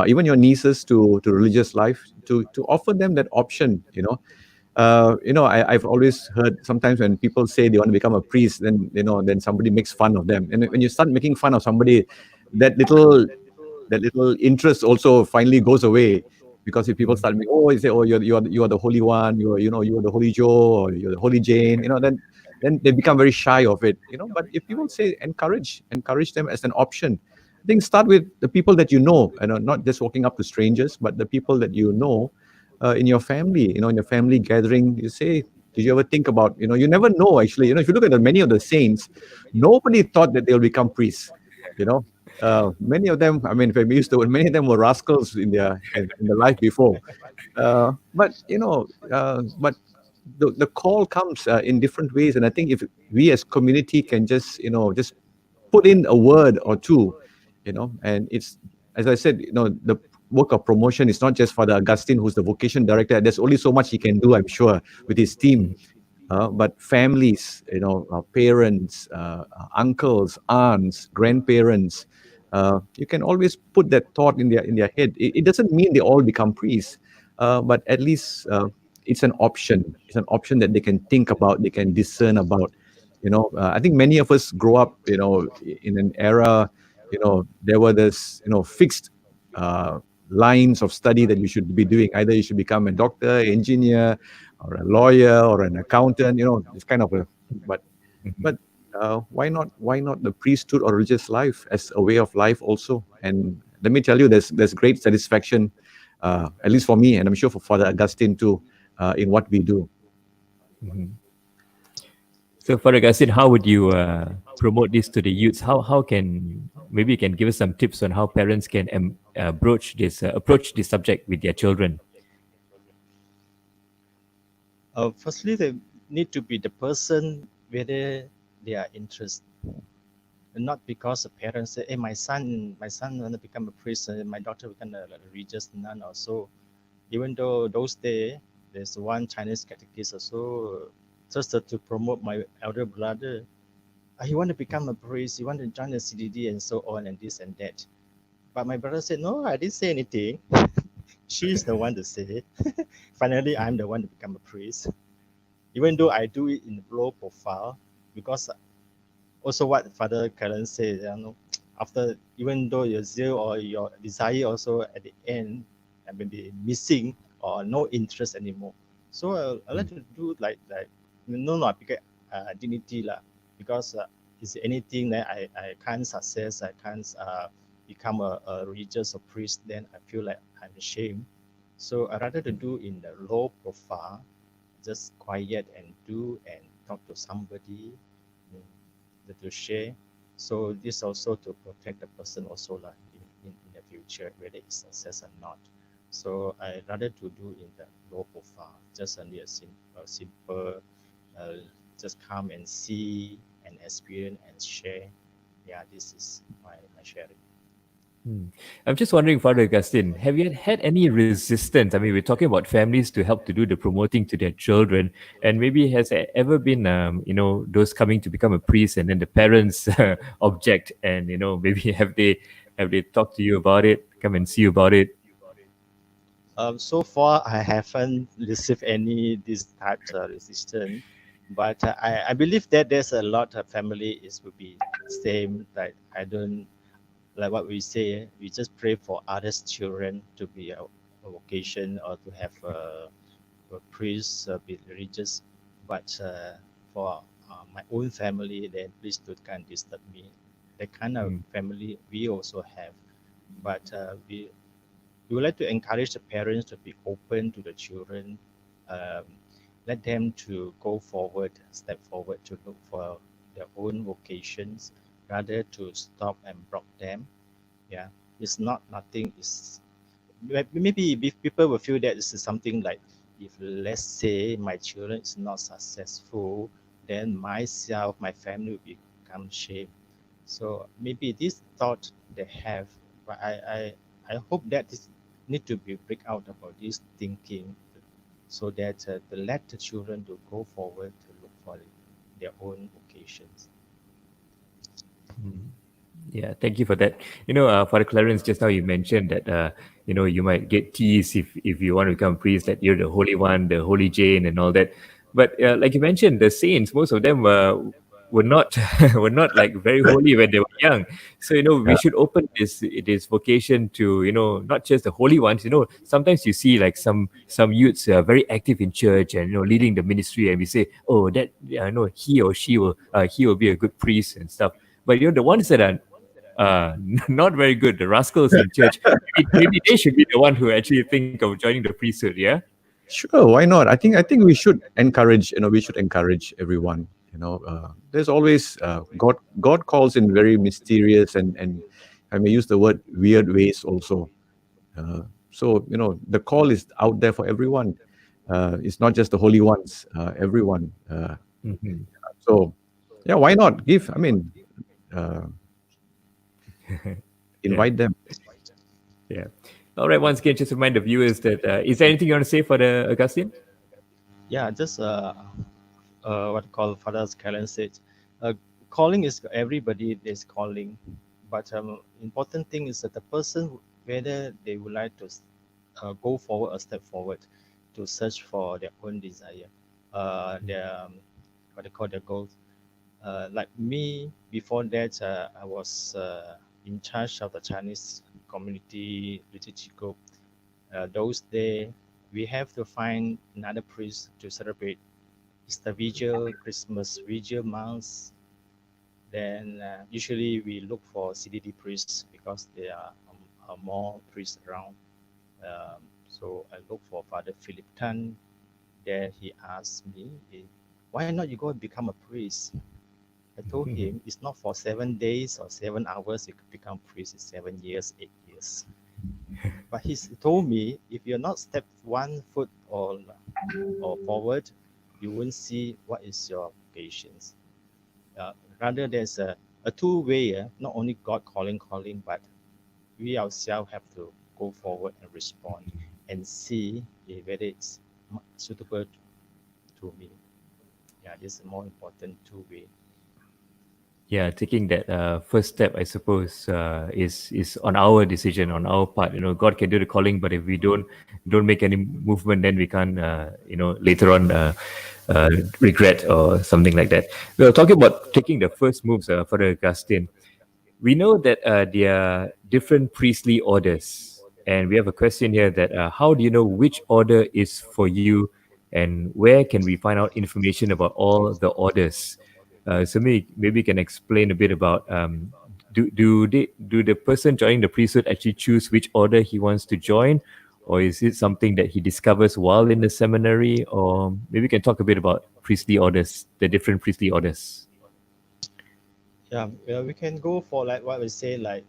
even your nieces to religious life, to offer them that option. I've always heard sometimes when people say they want to become a priest, then somebody makes fun of them. And when you start making fun of somebody, that little interest also finally goes away. Because if people start, you say, you are the holy one, you are the holy Joe, or you're the holy Jane, then they become very shy of it. But if people say encourage them as an option, I think start with the people that you know, not just walking up to strangers, but the people that you know in your family. In your family gathering, you say, did you ever think about, you never know actually. If you look at many of the saints, nobody thought that they'll become priests. Many of them, I mean, if I'm used to it, many of them were rascals in their life before. But the call comes in different ways, and I think if we as community can just put in a word or two, and it's, as I said, the work of promotion is not just Father Augustine, who's the Vocation Director. There's only so much he can do, I'm sure, with his team. But families, parents, uncles, aunts, grandparents, you can always put that thought in their head. It doesn't mean they all become priests, but at least it's an option. It's an option that they can think about, they can discern about. I think many of us grow up, in an era, there were this, fixed lines of study that you should be doing. Either you should become a doctor, engineer, or a lawyer, or an accountant. It's kind of a, but why not the priesthood or religious life as a way of life also? And let me tell you, there's great satisfaction, at least for me, and I'm sure for Father Augustine too, in what we do. So, Father Augustine, how would you promote this to the youths? How can, maybe you can give us some tips on how parents can approach this subject with their children? Firstly, they need to be the person whether they are interested, and not because the parents say, "Hey, my son want to become a priest, and my daughter become a religious nun," or so. Even though those days there's one Chinese catechist also, just to promote my elder brother. He want to become a priest, he want to join the CDD and so on and this and that. But my brother said, no, I didn't say anything. She's the one to say it. Finally, I'm the one to become a priest. Even though I do it in low profile, because also what Father Karen said, after, even though your zeal or your desire also at the end may be missing or no interest anymore. So I like to do like no because dignity lah, because is anything that I can't success, I can't become a religious or priest, then I feel like I'm ashamed. So I rather to do in the low profile, just quiet and do and talk to somebody, to share. So this also to protect the person also like in the future, whether it's success or not. So I rather to do in the low profile, just only a simple, just come and see and experience and share. Yeah, this is my sharing. I'm just wondering, Father Augustine, have you had any resistance? I mean, we're talking about families to help to do the promoting to their children, and maybe has there ever been, those coming to become a priest, and then the parents object, and maybe have they talked to you about it, come and see you about it? So far, I haven't received any this type of resistance, but I believe that there's a lot of family is will be same. Like I don't like what we say. We just pray for others' children to be a vocation or to have a priest, be religious. But for my own family, then please can't disturb me. That kind of family we also have, but we would like to encourage the parents to be open to the children, um, let them to go forward, step forward to look for their own vocations, rather to stop and block them. Yeah, it's not nothing. Is maybe if people will feel that this is something like, if let's say my children is not successful, then myself, my family will become shame. So maybe this thought they have, but I hope that this need to be break out about this thinking, so that to let the children to go forward to look for their own vocations. Yeah, thank you for that. Father Clarence, just now you mentioned that you might get teased if you want to become a priest, that you're the Holy One, the Holy Jane, and all that. But like you mentioned, the saints, most of them were not were not like very holy when they were young. So we should open this vocation to not just the holy ones. Sometimes you see like some youths very active in church and leading the ministry, and we say, oh, that he will be a good priest and stuff. But the ones that are not very good, the rascals in church, maybe they should be the one who actually think of joining the priesthood. Yeah. Sure, why not? I think we should encourage. We should encourage everyone. There's always God calls in very mysterious and I may use the word weird ways also. So the call is out there for everyone. It's not just the holy ones. Everyone. So yeah, why not give? I mean, invite them. Yeah. All right. Once again, just remind the viewers that is there anything you want to say for the Augustine? Yeah, just what call Father Karen said, calling is everybody is calling, but important thing is that the person, whether they would like to go forward or step forward to search for their own desire, their what they call their goals. Like me, before that, I was in charge of the Chinese community liturgy group. Those days, we have to find another priest to celebrate Easter Vigil, Christmas Vigil, Mass. Then usually we look for CDD priests because there are more priests around. So I look for Father Philip Tan. There he asked me, why not you go and become a priest? I told him it's not for 7 days or 7 hours you could become priest. It's 7 years, 8 years. But he told me, if you're not step 1 foot or forward, you won't see what is your vocations. Rather, there's a two-way, not only God calling, but we ourselves have to go forward and respond and see whether it's suitable to me. Yeah, this is more important two-way. Yeah, taking that first step, I suppose, is on our decision, on our part. God can do the calling, but if we don't make any movement, then we can't, later on regret or something like that. We were talking about taking the first moves, Father Augustine. We know that there are different priestly orders, and we have a question here that how do you know which order is for you, and where can we find out information about all the orders? So maybe you can explain a bit about do the person joining the priesthood actually choose which order he wants to join, or is it something that he discovers while in the seminary? Or maybe you can talk a bit about priestly orders, the different priestly orders. Yeah, we can go for like what we say, like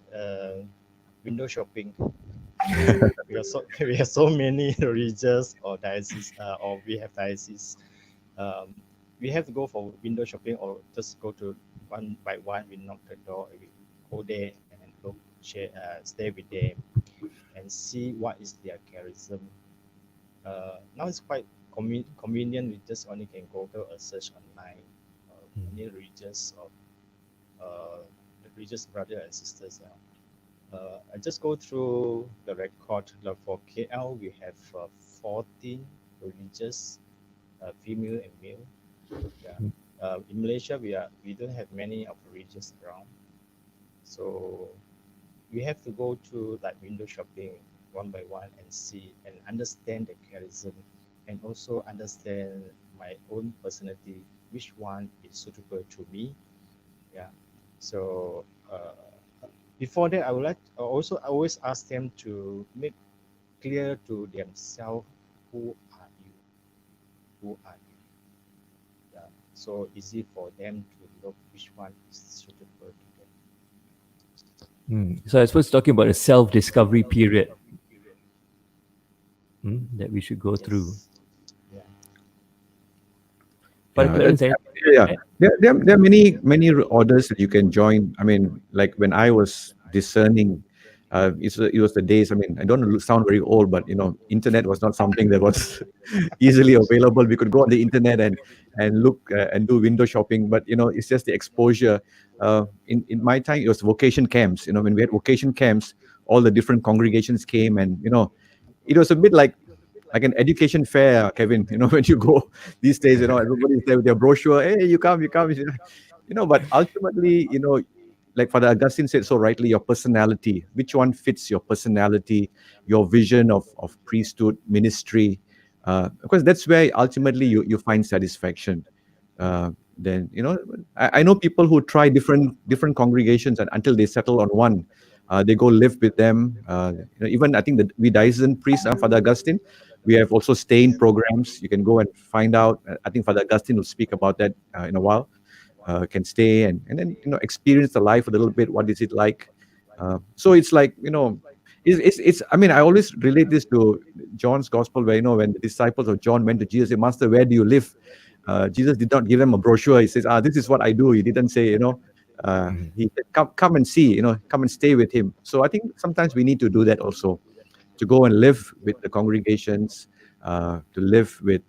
window shopping. We have so we have so many religious or diocese, or we have diocese. Um, we have to go for window shopping, or just go to one by one. We knock the door, we go there and look, share, stay with them, and see what is their charism. Now it's quite convenient. We just only can Google a search online, any religious or religious brother and sisters. I just go through the record. Like for KL, we have 14 religious, female and male. Yeah. In Malaysia, we don't have many of religious around, so we have to go to like window shopping one by one and see and understand the charism, and also understand my own personality, which one is suitable to me. Yeah. So before that, I always ask them to make clear to themselves, who are you? Who are you? Yeah. So easy for them to know which one is suitable to them. So I suppose talking about a self-discovery period that we should go through. Yeah. But Clarence, There are many orders that you can join. I mean, like when I was discerning, it was the days. I mean, I don't sound very old, but internet was not something that was easily available. We could go on the internet and look and do window shopping, but it's just the exposure. In my time, it was vocation camps. When we had vocation camps, all the different congregations came, and it was a bit like an education fair, Kevin. When you go these days, everybody's there with their brochure. Hey, you come. But ultimately, like Father Augustine said so rightly, your personality, which one fits your personality, your vision of priesthood, ministry. Of course, that's where ultimately you find satisfaction. Then I know people who try different congregations, and until they settle on one, they go live with them. Even I think that we diocesan priests, Father Augustine, we have also staying programs. You can go and find out. I think Father Augustine will speak about that in a while. Can stay and then experience the life a little bit. What is it like? So it's like it's. I mean, I always relate this to John's Gospel, where when the disciples of John went to Jesus, say, "Master, where do you live?" Jesus did not give them a brochure. He says, "This is what I do." He didn't say, he said, come and see, come and stay with him. So I think sometimes we need to do that also, to go and live with the congregations, to live with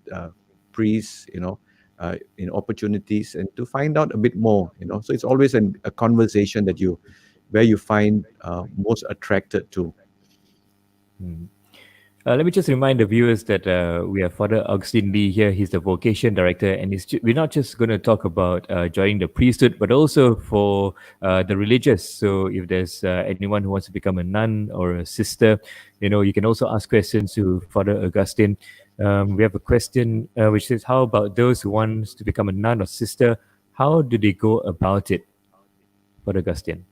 priests, in opportunities, and to find out a bit more. So it's always a conversation where you find most attracted to. Let me just remind the viewers that we have Father Augustine Lee here. He's the Vocation Director, and we're not just going to talk about joining the priesthood, but also for the religious. So if there's anyone who wants to become a nun or a sister, you can also ask questions to Father Augustine. We have a question which says, how about those who want to become a nun or sister? How do they go about it, Father Augustine?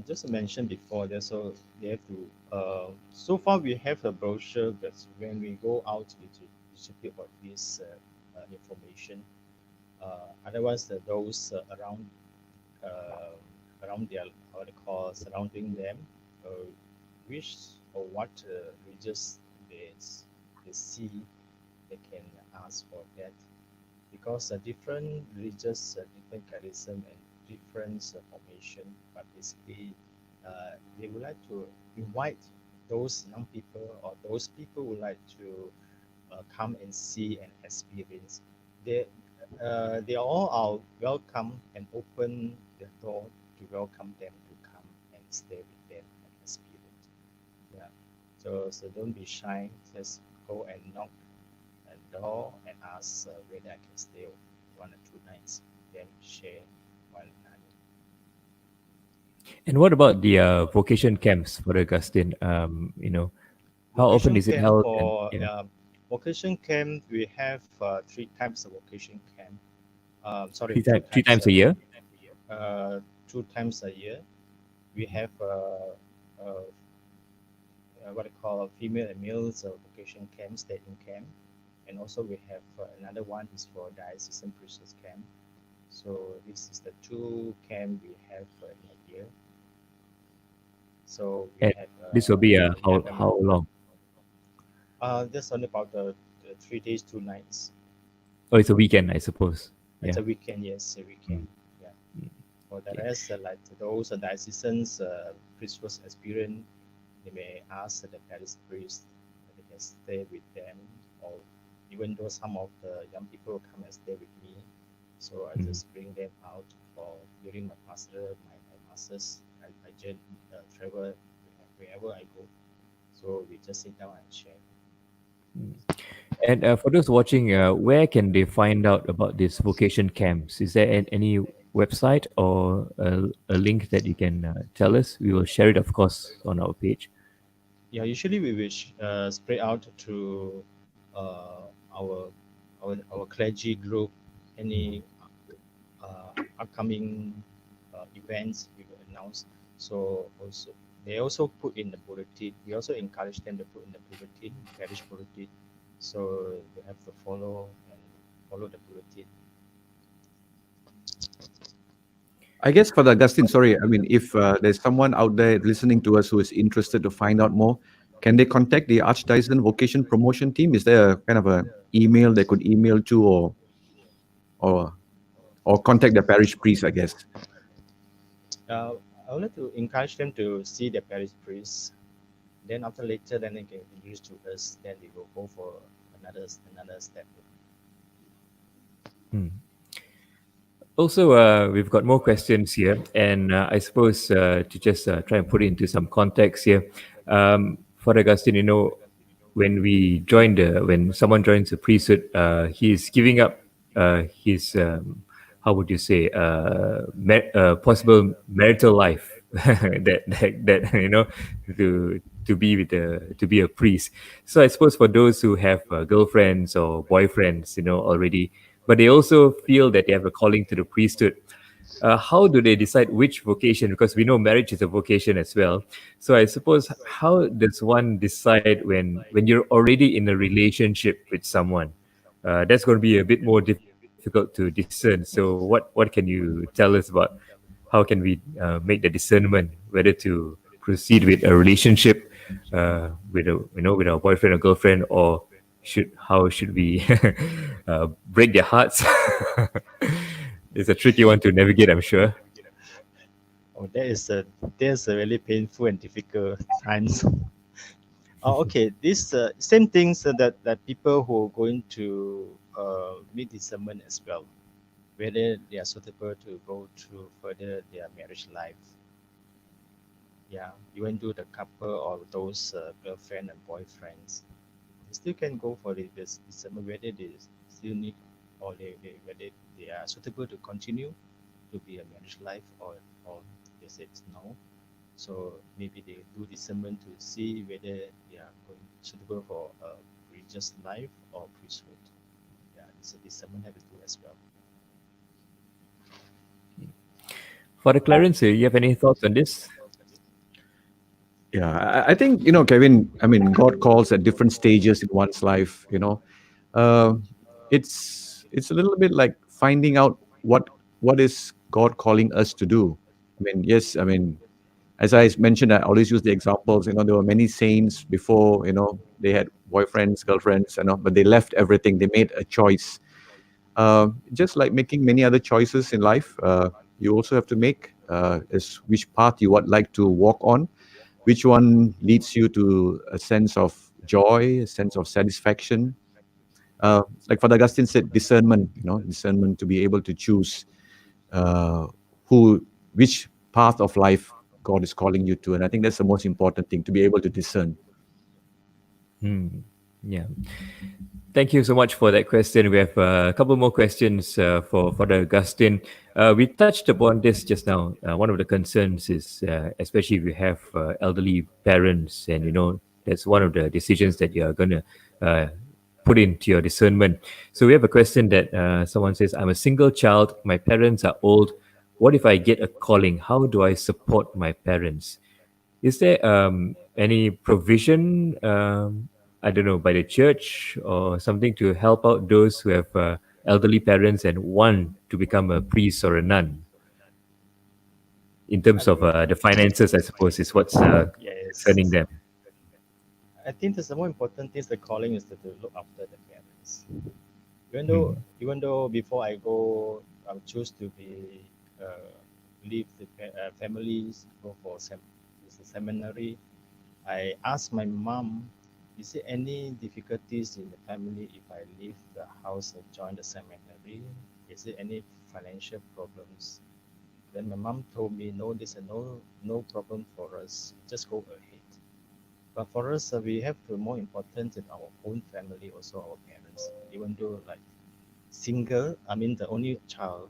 Just to mention before that, so they have to. So far, we have a brochure, but when we go out, we distribute about this information. Otherwise, those around their what they call surrounding them, which or what religious they see, they can ask for that, because different religious, different charism and different formation, but basically they would like to invite those young people or those people who like to come and see and experience. They all are welcome and open the door to welcome them to come and stay with them and experience. Yeah. So don't be shy. Just go and knock at the door and ask whether I can stay 1 or 2 nights. Then share one another. And what about the vocation camps for Augustine? How often Vocation is it camp held? And for vocation camp, we have 3 types of vocation camp. Sorry, two three types. times a year. 2 times a year. We have what I call female and males vocation camp, staying camp, and also we have another one is for diocesan priests camp. So this is the 2 camp we have in a year. So we And have this will be we have how long? That's only about the 3 days, 2 nights. Oh, it's a weekend, I suppose. It's Yeah. a weekend, yes, a weekend. Yeah. For the rest, like those diocesan priesthood experience, they may ask the parish priest if they can stay with them, or even though some of the young people come and stay with me, so I just bring them out for during my pastoral, my masters. I travel wherever I go, so we just sit down and share. And for those watching, where can they find out about these vocation camps? Is there any website or a link that you can tell us? We will share it, of course, on our page. Yeah, usually we will spread out to uh, our, our clergy group, any upcoming events we will announce. So also they also put in the bulletin. We also encourage them to put in the bulletin, parish bulletin. So they have to follow the bulletin. I guess Father Augustine, sorry, I mean, if there's someone out there listening to us who is interested to find out more, can they contact the Archdiocesan Vocation Promotion Team? Is there a kind of an email they could email to, or contact the parish priest, I guess? I would like to encourage them to see the parish priest. Then after later, then they can introduce to us. Then they will go for another step. Also, we've got more questions here, and I suppose to just try and put it into some context here. Father Augustine, when someone joins the priesthood, he's giving up his how would you say possible marital life that to be a priest. So I suppose for those who have girlfriends or boyfriends, already, but they also feel that they have a calling to the priesthood. How do they decide which vocation? Because we know marriage is a vocation as well. So I suppose, how does one decide when you're already in a relationship with someone? That's going to be a bit more difficult to discern. So what can you tell us about how can we make the discernment whether to proceed with a relationship with our boyfriend or girlfriend, or how should we break their hearts? It's a tricky one to navigate, I'm sure. Oh, that's a really painful and difficult times. Okay, this same things that people who are going to need discernment as well, whether they are suitable to go through further their marriage life. Yeah, even though the couple or those girlfriend and boyfriends, they still can go for this discernment whether they still need, or whether they are suitable to continue to be a marriage life, or they say no. So maybe they do discernment to see whether they are going suitable for a religious life or priesthood. Yeah, it's a discernment have to do as well. Father Clarence, you have any thoughts on this? Yeah, I think, Kevin, I mean, God calls at different stages in one's life, it's a little bit like finding out what is God calling us to do. I mean, yes, I mean, as I mentioned, I always use the examples, there were many saints before, they had boyfriends, girlfriends, but they left everything. They made a choice. Just like making many other choices in life, you also have to make is which path you would like to walk on, which one leads you to a sense of joy, a sense of satisfaction. Like Father Augustine said, discernment, discernment to be able to choose which path of life God is calling you to. And I think that's the most important thing, to be able to discern. Yeah. Thank you so much for that question. We have a couple more questions for Father Augustine. We touched upon this just now. One of the concerns is, especially if you have elderly parents, and that's one of the decisions that you are going to put into your discernment. So we have a question that someone says, I'm a single child, my parents are old. What if I get a calling? How do I support my parents? Is there any provision, I don't know, by the church or something to help out those who have elderly parents and want to become a priest or a nun? In terms of the finances, I suppose, is what's concerning them. I think the more important thing is the calling is to look after the parents. Even though before I go, I choose to be leave the families, go for seminary. I asked my mom, is there any difficulties in the family if I leave the house and join the seminary? Is there any financial problems? Then my mom told me, no, there's no problem for us. Just go ahead. But for us, we have to more important in our own family, also our parents. Even though like single, the only child,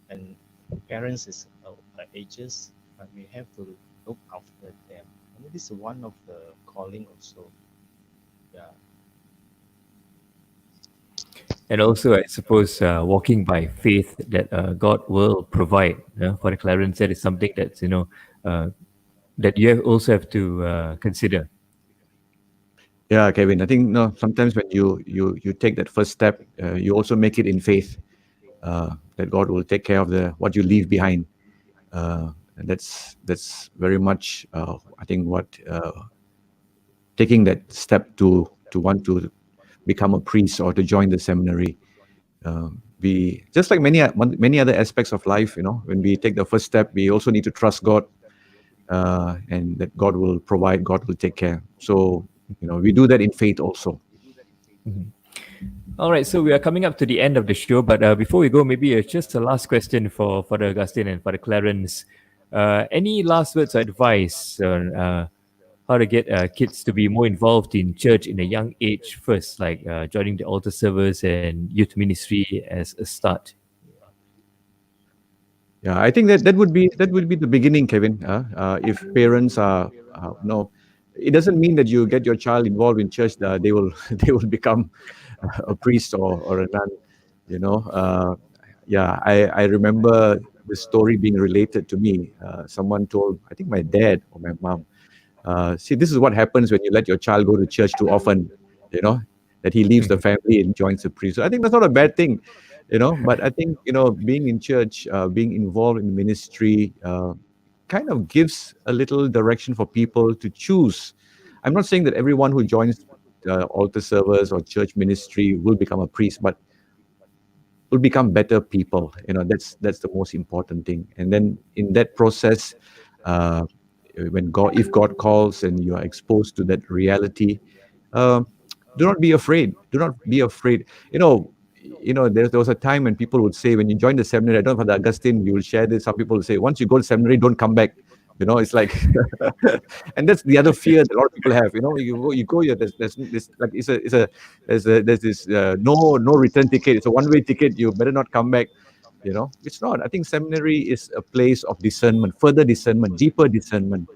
and parents is ages, but we have to look after them. And this is one of the calling also. Yeah. And also, I suppose, walking by faith that God will provide for the Clarence. That is something that's, that you also have to consider. Yeah, Kevin, I think sometimes when you take that first step, you also make it in faith that God will take care of what you leave behind. And that's very much, I think, what taking that step to want to become a priest or to join the seminary. We just like many other aspects of life, when we take the first step, we also need to trust God, and that God will provide, God will take care. So we do that in faith also. All right, so we are coming up to the end of the show, but before we go, maybe just a last question for Father Augustine and Father Clarence. Any last words or advice on how to get kids to be more involved in church in a young age first, like joining the altar service and youth ministry as a start? Yeah, I think that would be the beginning, Kevin. If parents are it doesn't mean that you get your child involved in church that they will become a priest or a nun. I remember the story being related to me. Someone told, I think my dad or my mom, see, this is what happens when you let your child go to church too often, that he leaves the family and joins the priest. So I think that's not a bad thing, but I think, being in church, being involved in ministry, kind of gives a little direction for people to choose. I'm not saying that everyone who joins altar service or church ministry will become a priest, but will become better people. That's the most important thing. And then in that process, if God calls and you are exposed to that reality, do not be afraid. Do not be afraid. There was a time when people would say, when you join the seminary, I don't know, Father Augustine, you will share this. Some people will say, once you go to seminary, don't come back. It's like, and that's the other fear that a lot of people have. You go here. There's this, like, there's this no return ticket. It's a one-way ticket. You better not come back. It's not. I think seminary is a place of discernment, further discernment, deeper discernment.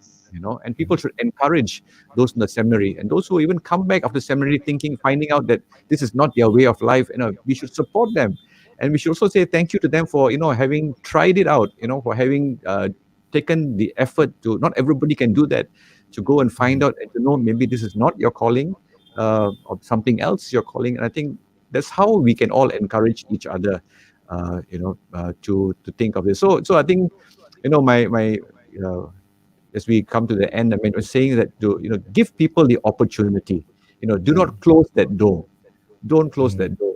And people should encourage those in the seminary and those who even come back after seminary finding out that this is not their way of life. We should support them, and we should also say thank you to them for having tried it out. For having taken the effort to. Not everybody can do that, to go and find out and to know maybe this is not your calling, or something else your calling. And I think that's how we can all encourage each other, to think of this. So I think, my as we come to the end, I mean, we're saying that to give people the opportunity. Do not close that door. Don't close that door.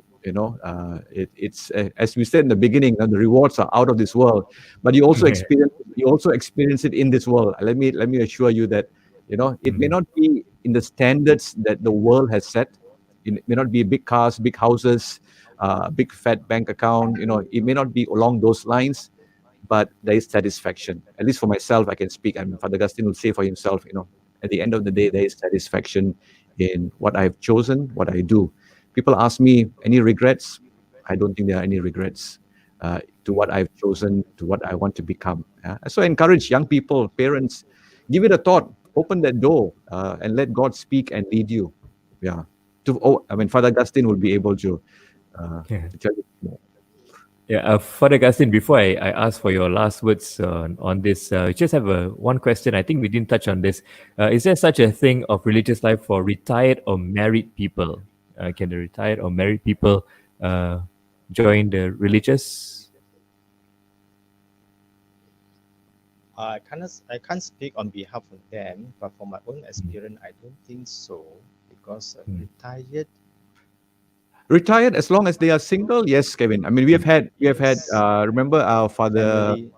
It's as we said in the beginning, the rewards are out of this world, but you also experience it in this world. Let me assure you that It may not be in the standards that the world has set. It may not be big cars, big houses, big fat bank account. It may not be along those lines, but there is satisfaction. At least for myself, I can speak. And Father Augustine will say for himself, at the end of the day, there is satisfaction in what I've chosen, what I do. People ask me, any regrets? I don't think there are any regrets to what I've chosen, to what I want to become. So I encourage young people, parents, give it a thought, open that door, and let God speak and lead you. Yeah. Father Augustine will be able to tell you more. Yeah, Father Augustine, before I ask for your last words on this, just have one question. I think we didn't touch on this. Is there such a thing of religious life for retired or married people? Can the retired or married people join the religious? I can't speak on behalf of them, but from my own experience, I don't think so, because retired as long as they are single. Yes, Kevin. I mean, we have had remember our father. family,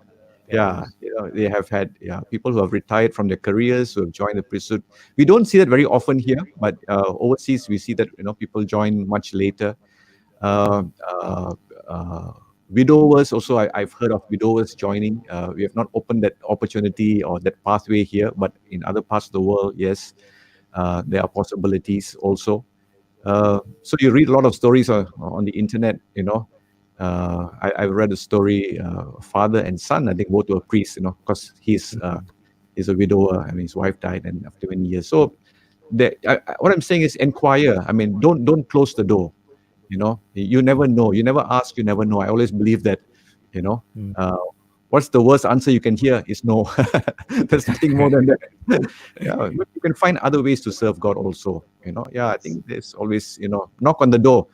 Yeah, they have had people who have retired from their careers, who have joined the priesthood. We don't see that very often here, but overseas we see that people join much later. Uh, uh, Widowers also, I've heard of widowers joining. We have not opened that opportunity or that pathway here, but in other parts of the world, yes, there are possibilities also. So you read a lot of stories on the internet. I read a story, father and son, I think, both were priests, because he's a widower. I mean, his wife died, and after many years. So, what I'm saying is, inquire. I mean, don't close the door. You never know. You never ask. You never know. I always believe that. What's the worst answer you can hear is no. There's nothing more than that. But you can find other ways to serve God also. I think there's always, knock on the door.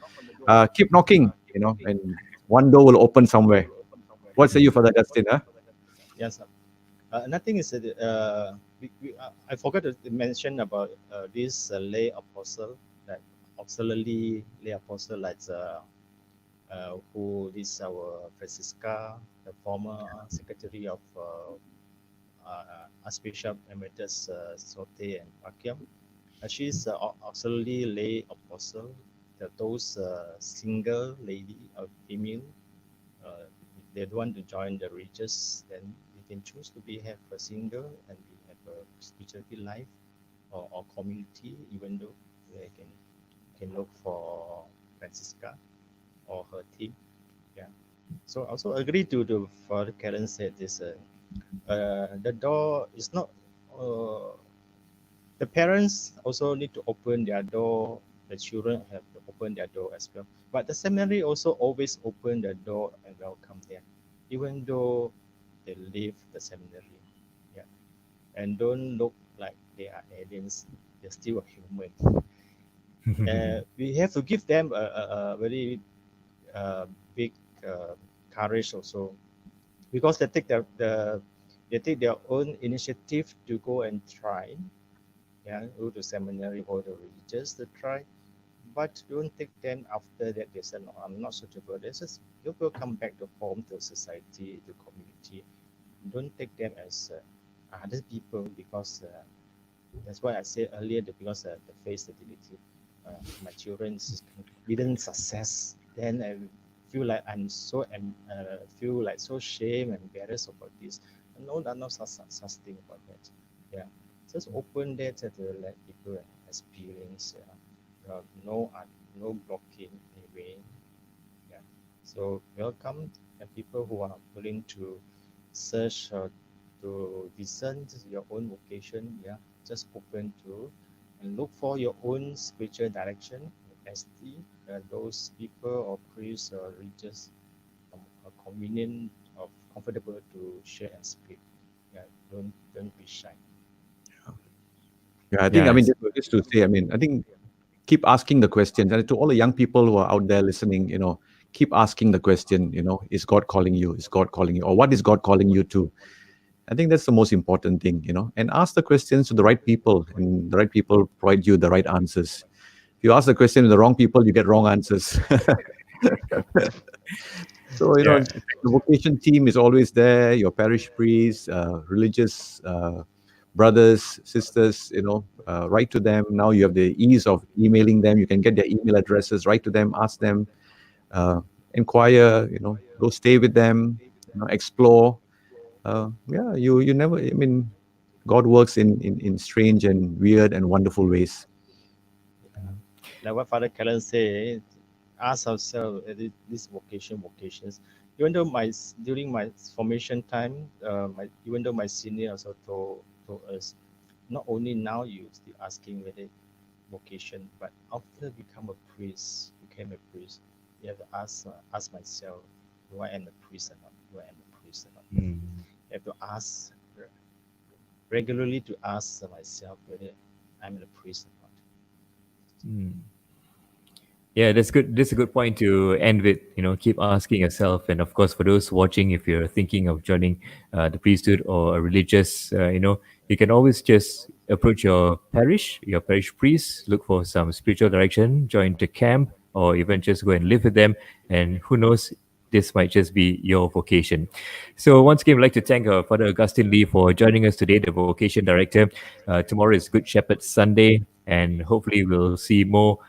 Keep knocking, and one door will open somewhere. What say you, Father Augustine? Yes, sir. Another thing is that I forgot to mention about this lay apostle, like auxiliary lay apostle, like who is our Francisca, the former secretary of Archbishop Emeritus Sote and Pakiam. She's auxiliary lay apostle. Those single lady or female, they don't want to join the religious, then they can choose to have a single and have a spirituality life or community, even though they can look for Francisca or her team. Yeah. So I also agree to Father Karen said this. The door is not. The parents also need to open their door. The children have to open their door as well. But the seminary also always open the door and welcome them, even though they leave the seminary. Yeah, and don't look like they are aliens. They're still a human. We have to give them a very big courage also, because they take their own initiative to go and try. Go to seminary or the religious to try, but don't take them after that. They say, no, I'm not suitable. They just, you will come back to home, to society, to community. Don't take them as other people, because that's why I said earlier, that because the faith stability, my children didn't success, then I feel like feel like so shame and embarrassed about this. No, there's no such thing about that. Yeah. Just open that to let people experience. No blocking anyway. Yeah. So welcome people who are willing to search or to discern your own vocation. Yeah. Just open to and look for your own spiritual direction. ST, those people or priests or religious are convenient or comfortable to share and speak. Yeah. Don't be shy. Yeah, I think, just to say, I think keep asking the questions. And to all the young people who are out there listening, keep asking the question, is God calling you? Is God calling you? Or what is God calling you to? I think that's the most important thing, and ask the questions to the right people, and the right people provide you the right answers. If you ask the question to the wrong people, you get wrong answers. So, the vocation team is always there, your parish priest, religious brothers, sisters, write to them. Now you have the ease of emailing them. You can get their email addresses, write to them, ask them, inquire, go stay with them, explore. You never, God works in strange and weird and wonderful ways. Like what Father Karen said, ask ourselves this vocations. Even though during my formation time, even though my senior also told us, not only now you still asking whether vocation, but after become a priest, you have to ask myself, do I am a priest or not? Do I am a priest or not? You have to ask regularly to ask myself whether I'm a priest or not. Yeah, that's good. That's a good point to end with. Keep asking yourself, and of course, for those watching, if you're thinking of joining the priesthood or a religious, you can always just approach your parish priest, look for some spiritual direction, join the camp, or even just go and live with them. And who knows, this might just be your vocation. So once again, I'd like to thank Father Augustine Lee for joining us today, the Vocation Director. Tomorrow is Good Shepherd Sunday, and hopefully we'll see more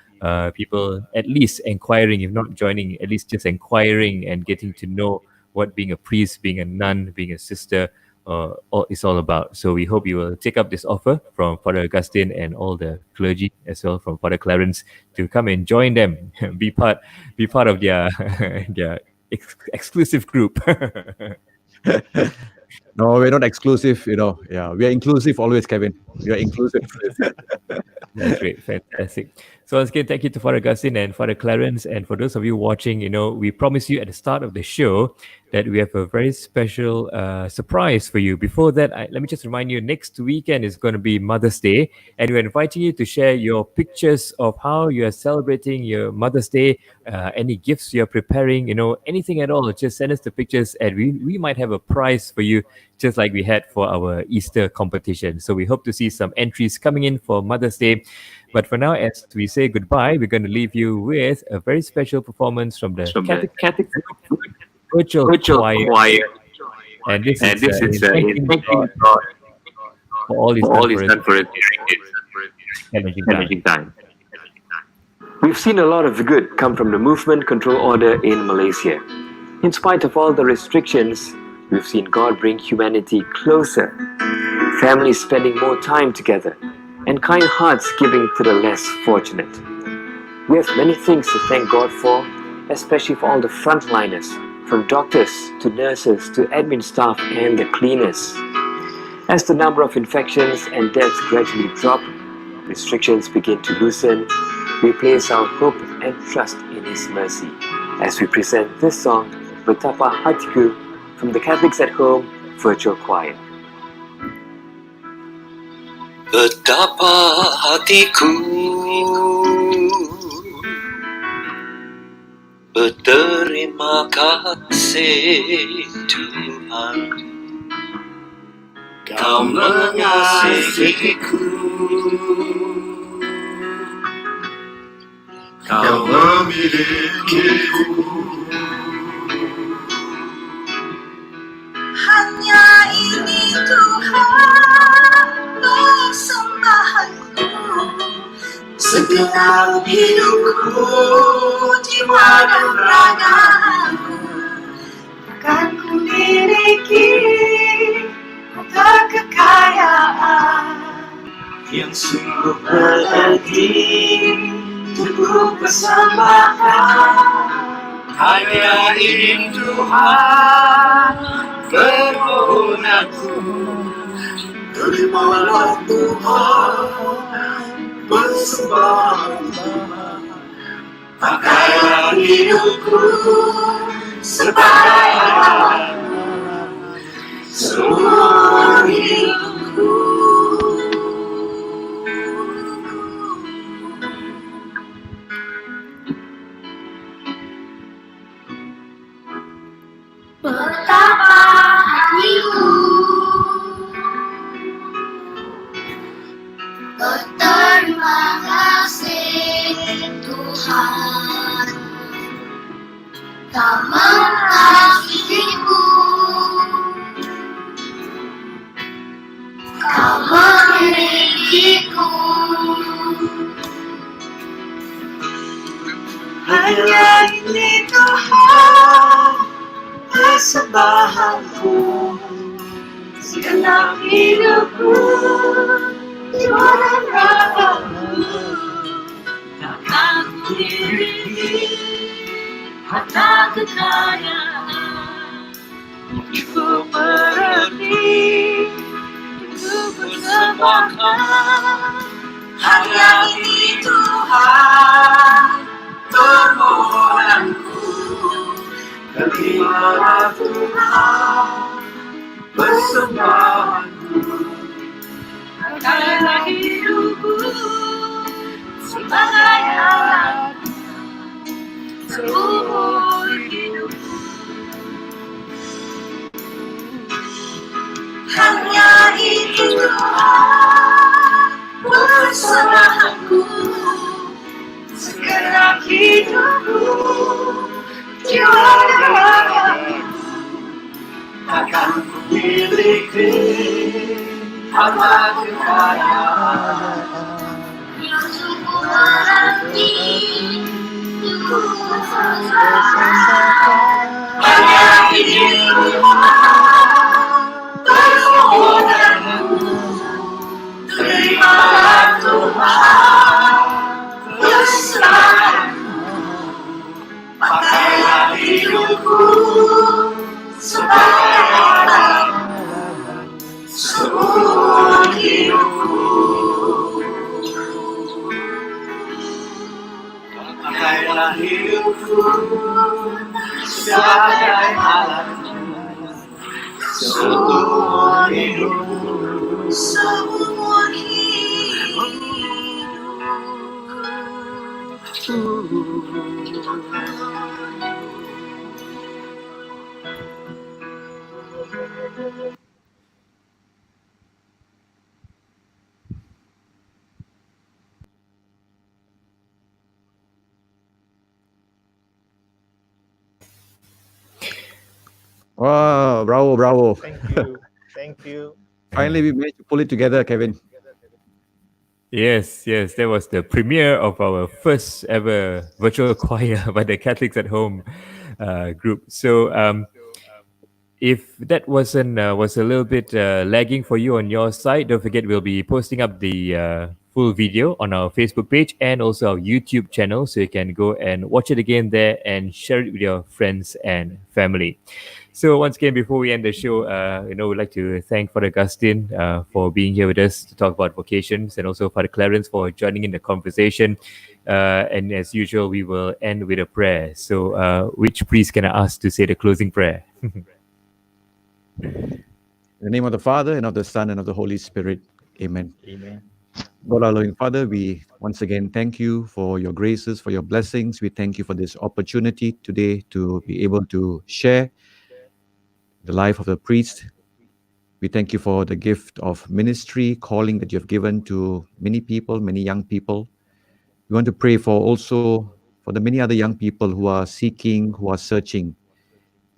people at least inquiring, if not joining, at least just inquiring and getting to know what being a priest, being a nun, being a sister is all about. So we hope you will take up this offer from Father Augustine and all the clergy as well from Father Clarence to come and join them, be part of their their exclusive group. No, we're not exclusive, Yeah, we are inclusive always, Kevin. We are inclusive. That's great. Fantastic. So once again, thank you to Father Augustine and Father Clarence. And for those of you watching, we promised you at the start of the show that we have a very special surprise for you. Before that, let me just remind you, next weekend is going to be Mother's Day. And we're inviting you to share your pictures of how you are celebrating your Mother's Day, any gifts you're preparing, anything at all. Just send us the pictures and we might have a prize for you, just like we had for our Easter competition. So we hope to see some entries coming in for Mother's Day. But for now, as we say goodbye, we're going to leave you with a very special performance from the Catholic Virtual Choir. And this is thanking God for all He's done for us during this challenging time. We've seen a lot of good come from the movement control order in Malaysia. In spite of all the restrictions, we've seen God bring humanity closer, families spending more time together, and kind hearts giving to the less fortunate. We have many things to thank God for, especially for all the frontliners, from doctors to nurses to admin staff and the cleaners. As the number of infections and deaths gradually drop, restrictions begin to loosen, we place our hope and trust in His mercy as we present this song, Betapa Hatiku, from the Catholics at Home Virtual Choir. Betapa hatiku berterima kasih Tuhan, Kau mengasihiku, Kau memilikiku. Hanya ini Tuhan persembahanku, segenap hidupku, jiwa dan ragaku akan ku miliki harta kekayaan yang sungguh berarti untuk persembahan. Hanya ini Tuhan permohonanku, terimalah Tuhan persembahanku. Pakailah hidupku sebagai hamba, seluruh hidupku. Betapa hatiku berterima kasih Tuhan, Kau mengasihiku, Kau persembahanku, segenap hidupku, jiwa dan ragaku, takkan ku miliki harta kekayaan, cukup berarti untuk persembahkan. Hanya ini Tuhan permohonanku, terimalah Tuhan persembahanku. Pakailah hidupku sebagai alat seumur hidupku. Hanya itu Tuhan persembahanku, segenap hidupku, jiwa dan ragaku, takkan ku miliki harta kekayaan yang cukup berarti untuk persembahkan. Hanya ini Tuhan permohonanku, terimalah Tuhan persembahanku. Pakailah hidupku sebagai alat seumur hidupku. Pakailah hidupku sebagai alat seumur hidupku. Seumur hidupku. Wow, bravo, bravo. Thank you. Thank you. Finally, we managed to pull it together, Kevin. Yes, that was the premiere of our first ever virtual choir by the Catholics at Home group. So, if that was a little bit lagging for you on your side, don't forget we'll be posting up the full video on our Facebook page and also our YouTube channel, so you can go and watch it again there and share it with your friends and family. So once again, before we end the show, we'd like to thank Fr Augustine for being here with us to talk about vocations, and also Father Clarence for joining in the conversation. And as usual, we will end with a prayer. So which priest can I ask to say the closing prayer? In the name of the Father, and of the Son, and of the Holy Spirit. Amen. Amen. God, our loving Father, we once again thank you for your graces, for your blessings. We thank you for this opportunity today to be able to share the life of the priest. We thank you for the gift of ministry, calling that you have given to many people, many young people. We want to pray for also for the many other young people who are seeking, who are searching.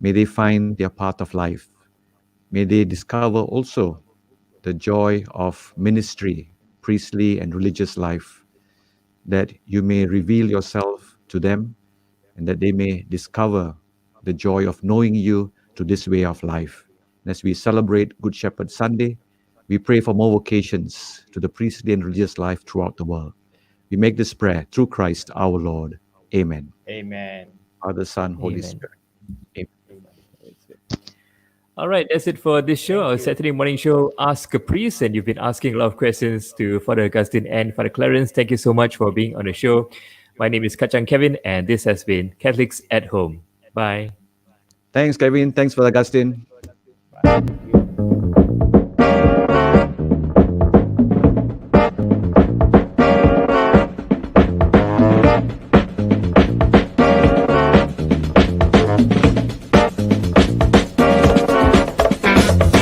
May they find their path of life. May they discover also the joy of ministry, priestly and religious life, that you may reveal yourself to them and that they may discover the joy of knowing you to this way of life. And as we celebrate Good Shepherd Sunday, we pray for more vocations to the priestly and religious life throughout the world. We make this prayer through Christ our Lord. Amen. Amen. Father, Son, Holy Amen. Spirit. Amen. All right, that's it for this show, our Saturday morning show, Ask a Priest. And you've been asking a lot of questions to Father Augustine and Father Clarence. Thank you so much for being on the show. My name is Kachang Kevin, and this has been Catholics at Home. Bye. Thanks, Kevin. Thanks, Father Augustine. Bye.